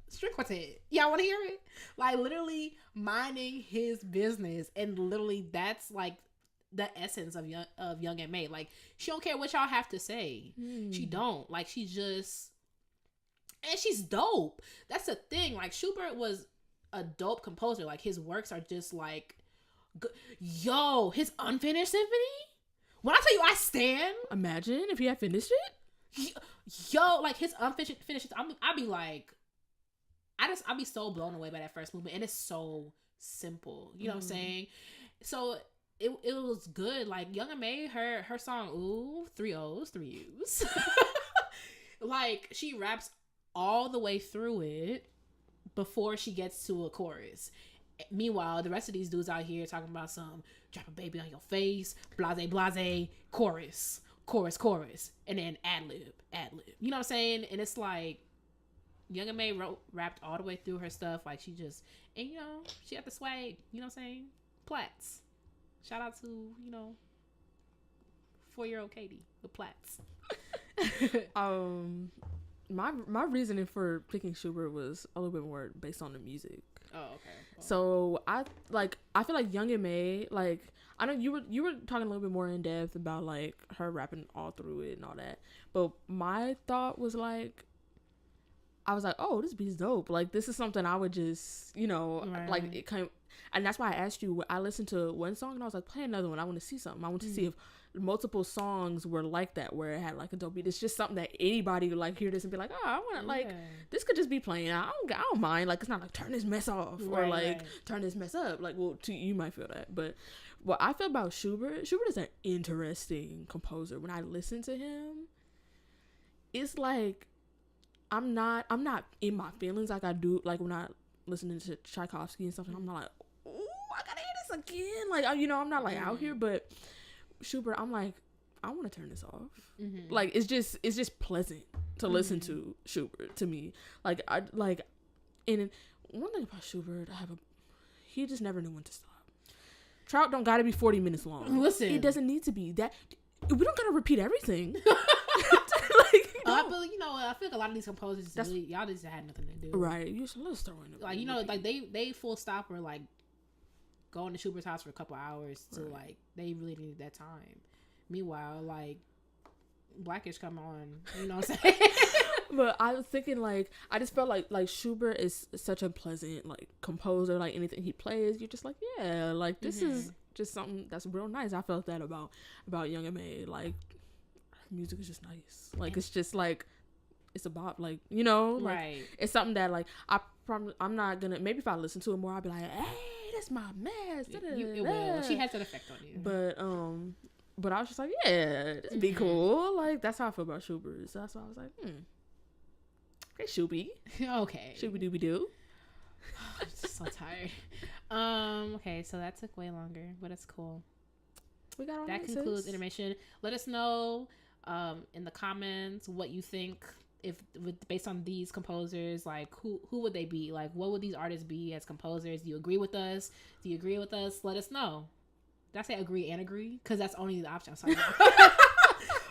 string quartet. Y'all want to hear it? Like, literally minding his business, and literally that's like the essence of Young M.A. Like, she don't care what y'all have to say. She don't. Like, she just, and she's dope. That's the thing. Like, Schubert was a dope composer. Like, his works are just like, yo, his Unfinished Symphony. When I tell you I stand, imagine if he had finished it. Yo, like his unfinished. I'd be like. I'll be so blown away by that first movement, and it's so simple. You know what I'm saying? So it was good. Like, Young M.A., her song, ooh, 3 O's, 3 U's. Like, she raps all the way through it before she gets to a chorus. Meanwhile, the rest of these dudes out here talking about some drop a baby on your face, blase, blase, chorus, and then ad lib. You know what I'm saying? And it's like, Young and May rapped all the way through her stuff. Like, she just, and, you know, she got the swag, you know what I'm saying? Plaits. Shout out to, you know, 4-year-old Katie, the Plaits. My reasoning for picking Schubert was a little bit more based on the music. Oh, okay. Well. So I feel like Young and May, like, I know you were talking a little bit more in depth about like her rapping all through it and all that, but my thought was like, I was like, oh, this beat's dope. Like, this is something I would just, you know, right. like it kind of, and that's why I asked you. I listened to one song and I was like, play another one. I want to see something. I want to see if multiple songs were like that, where it had like a dope beat. It's just something that anybody would like hear this and be like, oh, I want to like, this could just be playing. I don't mind. Like, it's not like turn this mess off or like turn this mess up. Like, well, you might feel that, but what I feel about Schubert is an interesting composer. When I listen to him, it's like I'm not in my feelings like I do like when I listening to Tchaikovsky and stuff, and I'm not like, oh, I gotta hear this again. Like, you know, I'm not like out here, but Schubert, I'm like, I want to turn this off. Like, it's just pleasant to listen to Schubert to me. Like, and one thing about Schubert, he just never knew when to stop. Trout don't gotta be 40 minutes long. Listen, it doesn't need to be that. We don't gotta repeat everything. I feel like, you know, I feel like a lot of these composers really, y'all just had nothing to do. Right. You just let's throw in it. Like, you know, like they full stop or like going to Schubert's house for a couple hours to like, they really needed that time. Meanwhile, like, Blackish come on, you know what I'm saying? But I was thinking, like, I just felt like Schubert is such a pleasant like composer. Like, anything he plays, you're just like, yeah, like this is just something that's real nice. I felt that about Young and May. Like, music is just nice. Like, it's just like, it's a bop. Like, you know, like, it's something that like I'm not gonna, maybe if I listen to it more, I'll be like, hey, that's my mess. It will. She has an effect on you. But I was just like, yeah, this be cool. Like, that's how I feel about Schubert. So that's why I was like, okay, Shuby. Okay. Shooby dooby doo. I'm just so tired. Okay, so that took way longer, but it's cool. We got all that concludes intermission. Let us know in the comments what you think, based on these composers, like who would they be? Like, what would these artists be as composers? Do you agree with us? Let us know. Did I say agree and agree? Because that's only the option. I'm sorry.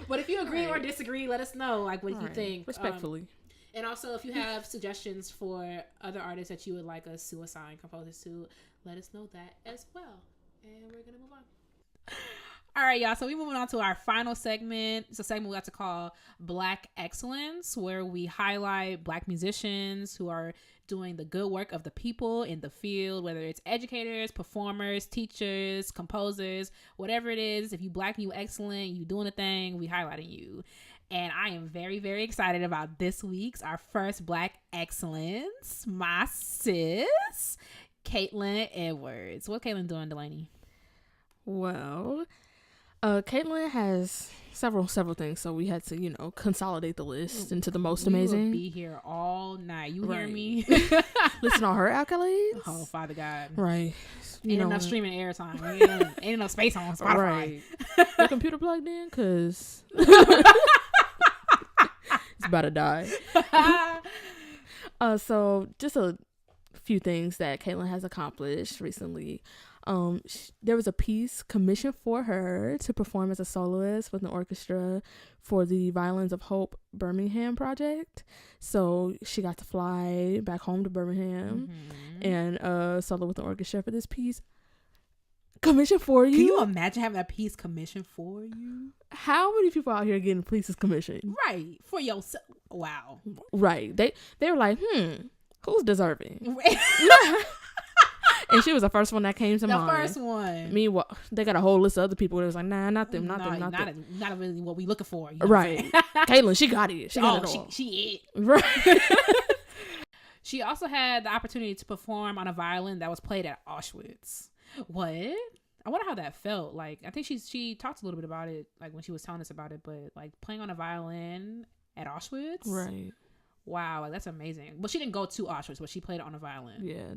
But if you agree or disagree, let us know. Like, what you think. Respectfully. And also, if you have suggestions for other artists that you would like us to assign composers to, let us know that as well. And we're going to move on. All right, y'all. So we're moving on to our final segment. It's a segment we like to call Black Excellence, where we highlight Black musicians who are doing the good work of the people in the field, whether it's educators, performers, teachers, composers, whatever it is. If you Black and you excellent, you doing a thing, we highlighting you. And I am very, very excited about this week's, our first Black Excellence, my sis, Caitlin Edwards. What Caitlin doing, Dalanie? Well, Caitlin has several things, so we had to, you know, consolidate the list into the most amazing. Will be here all night. You hear me? Listen to all her accolades. Oh, Father God. Right. Ain't enough streaming airtime. Ain't enough space on Spotify. Right. Your computer plugged in? Because it's about to die. So just a few things that Caitlin has accomplished recently. There was a piece commissioned for her to perform as a soloist with an orchestra for the Violins of Hope Birmingham project. So she got to fly back home to Birmingham and solo with the orchestra for this piece. Commissioned for you? Can you imagine having that piece commissioned for you? How many people out here getting pieces commissioned? Right. For yourself. Wow. Right. They were like, who's deserving? And she was the first one that came to mind. The first one. Meanwhile, they got a whole list of other people that was like, nah, not them. Not really what we looking for. You know right. Caitlin, she got it. She got it all. She it. Right. She also had the opportunity to perform on a violin that was played at Auschwitz. What? I wonder how that felt. Like, I think she talked a little bit about it, like when she was telling us about it, but like playing on a violin at Auschwitz. Right. Wow, like that's amazing. But she didn't go to Auschwitz, but she played on a violin. Yeah.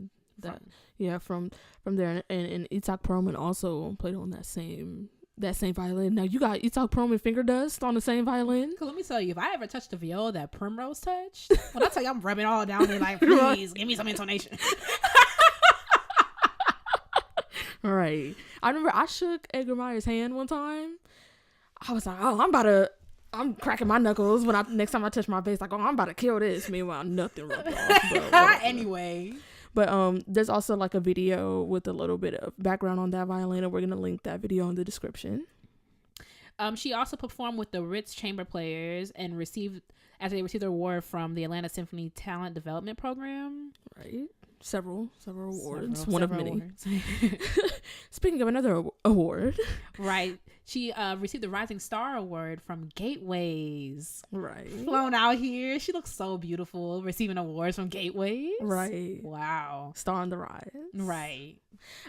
From there, and Itzhak Perlman also played on that same that same violin. Now you talk Prom and Finger Dust on the same violin. Cause let me tell you, if I ever touched the viola that Primrose touched, when I tell you I'm rubbing all down there like, please give me some intonation. Right. I remember I shook Edgar Meyer's hand one time. I was like, oh, I'm cracking my knuckles when next time I touch my bass, like, oh, I'm about to kill this. Meanwhile, nothing rubbed off. Anyway. But there's also like a video with a little bit of background on that violin, and we're gonna link that video in the description. She also performed with the Ritz Chamber Players and received their award from the Atlanta Symphony Talent Development Program. Right. Several awards. One of many. Speaking of another award. Right. She received the Rising Star Award from Gateways. Right. Flown out here. She looks so beautiful receiving awards from Gateways. Right. Wow. Star on the rise. Right.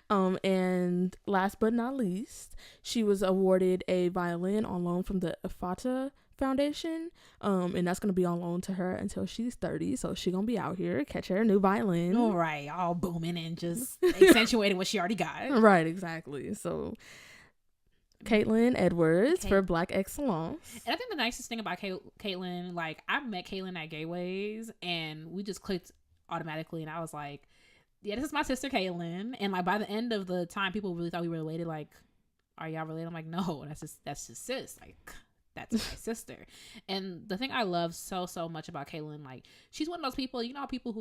And last but not least, she was awarded a violin on loan from the Ifata Foundation, and that's gonna be on loan to her until she's 30, so she gonna be out here catch her a new violin. All right, all booming and just accentuating what she already got. Right, exactly. So Caitlin Edwards for Black Excellence. And I think the nicest thing about Caitlin, like, I met Caitlin at Gateways and we just clicked automatically, and I was like, yeah, this is my sister Caitlin. And like by the end of the time, people really thought we were related. Like, are y'all related? I'm like, no, that's just sis. Like, that's my sister. And the thing I love so much about Caitlin, like, she's one of those people, you know, people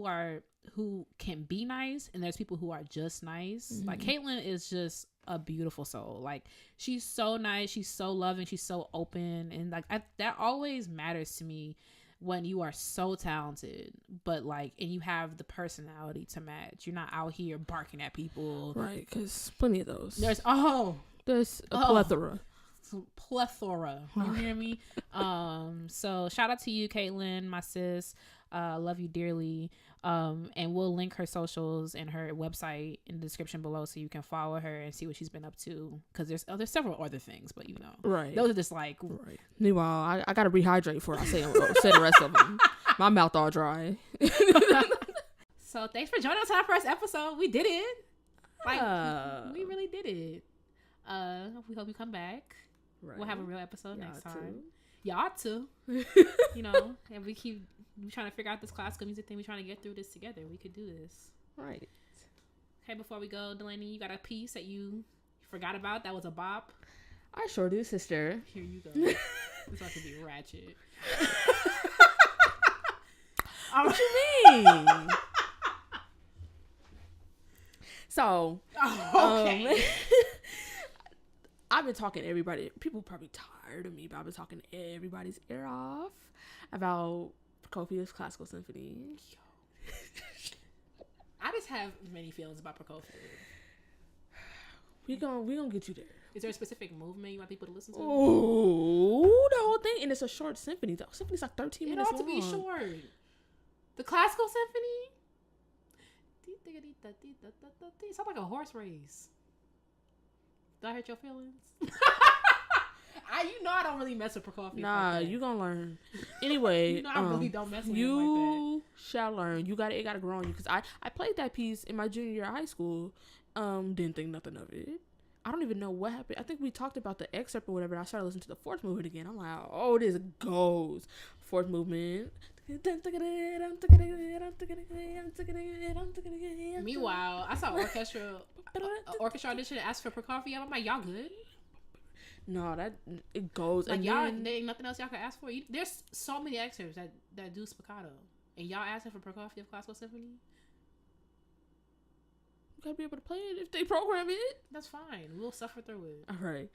who can be nice, and there's people who are just nice. Mm-hmm. Like, Caitlin is just a beautiful soul. Like, she's so nice, she's so loving, she's so open, and like that always matters to me when you are so talented, but like, and you have the personality to match. You're not out here barking at people, right? Because plenty of those. There's a plethora. You hear me? So shout out to you, Caitlin, my sis. Love you dearly. And we'll link her socials and her website in the description below, so you can follow her and see what she's been up to. Because there's several other things, but you know, right? Those are just like, right. Meanwhile, I gotta rehydrate before I say the rest of them. My mouth all dry. So thanks for joining us on our first episode. We did it. Like, we really did it. We hope you come back. Right. We'll have a real episode next time. Y'all too. You know, and we trying to figure out this classical music thing. We're trying to get through this together. We could do this. Right. Okay, before we go, Dalanie, you got a piece that you forgot about that was a bop? I sure do, sister. Here you go. It's about to be ratchet. What you mean? So, okay. I've been talking to everybody. People probably tired of me, but I've been talking everybody's ear off about Prokofiev's Classical Symphony. I just have many feelings about Prokofiev. We gonna get you there. Is there a specific movement you want people to listen to? Oh, the whole thing, and it's a short symphony. The symphony's like 13 minutes long. It ought to be short. The Classical Symphony. It sounds like a horse race. Did I hurt your feelings? I don't really mess with Prokofiev. Nah, like you gonna learn. Anyway, you know I really don't mess with him you like that. Shall learn. It gotta grow on you. Because I played that piece in my junior year of high school. Didn't think nothing of it. I don't even know what happened. I think we talked about the excerpt or whatever. And I started listening to the fourth movement again. I'm like, oh, this goes. Fourth movement. Meanwhile, I saw orchestra audition ask for Prokofiev. I'm like, y'all good? No, it goes. Like, and y'all, there ain't nothing else y'all can ask for. There's so many excerpts that do spiccato, and y'all asking for Prokofiev Classical Symphony. You gotta be able to play it if they program it. That's fine. We'll suffer through it. All right.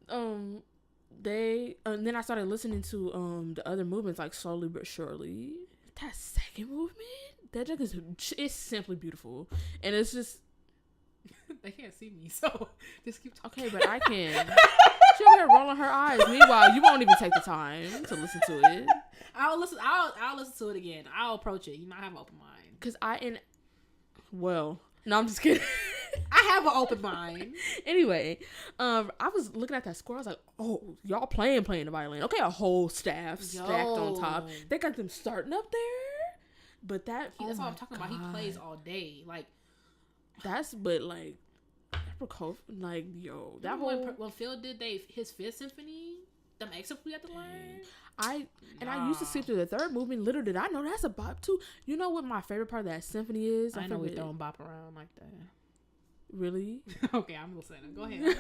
And then I started listening to the other movements, like slowly but surely. That second movement, that just it's simply beautiful, and it's just they can't see me, so just keep talking. Okay, but I can. She over here rolling her eyes. Meanwhile, you won't even take the time to listen to it. I'll listen to it again. I'll approach it. You might have an open mind. No, I'm just kidding. I have an open mind. Anyway, I was looking at that score. I was like, oh, y'all playing the violin. Okay, a whole staff stacked on top. They got them starting up there. But that's what I'm talking about. He plays all day. Like, but like, Prokofiev, like, yo, that Remember whole when Phil did his fifth symphony, them excerpts we had to learn. I used to skip through the third movement. Little did I know that's a bop too. You know what my favorite part of that symphony is? I know we throwing bop around like that. Really? Okay, I'm listening. Go ahead.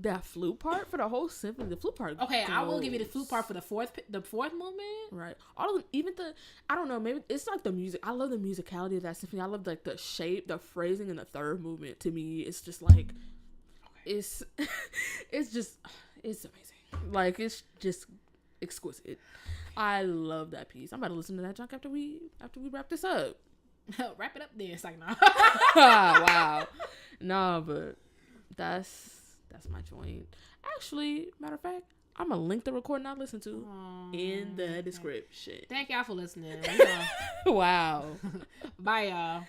That flute part for the whole symphony. The flute part. Okay, I will give you the flute part for the fourth movement. Right. All of them, even I don't know. Maybe it's like the music. I love the musicality of that symphony. I love like the shape, the phrasing, and the third movement. To me, it's just like, it's amazing. Like, it's just exquisite. I love that piece. I'm about to listen to that junk after we wrap this up. Wrap it up there. It's like, nah. Wow. No, but that's my joint. Actually, matter of fact, I'm gonna link the recording I listened to in the description. Thank y'all for listening. Wow. Bye, y'all.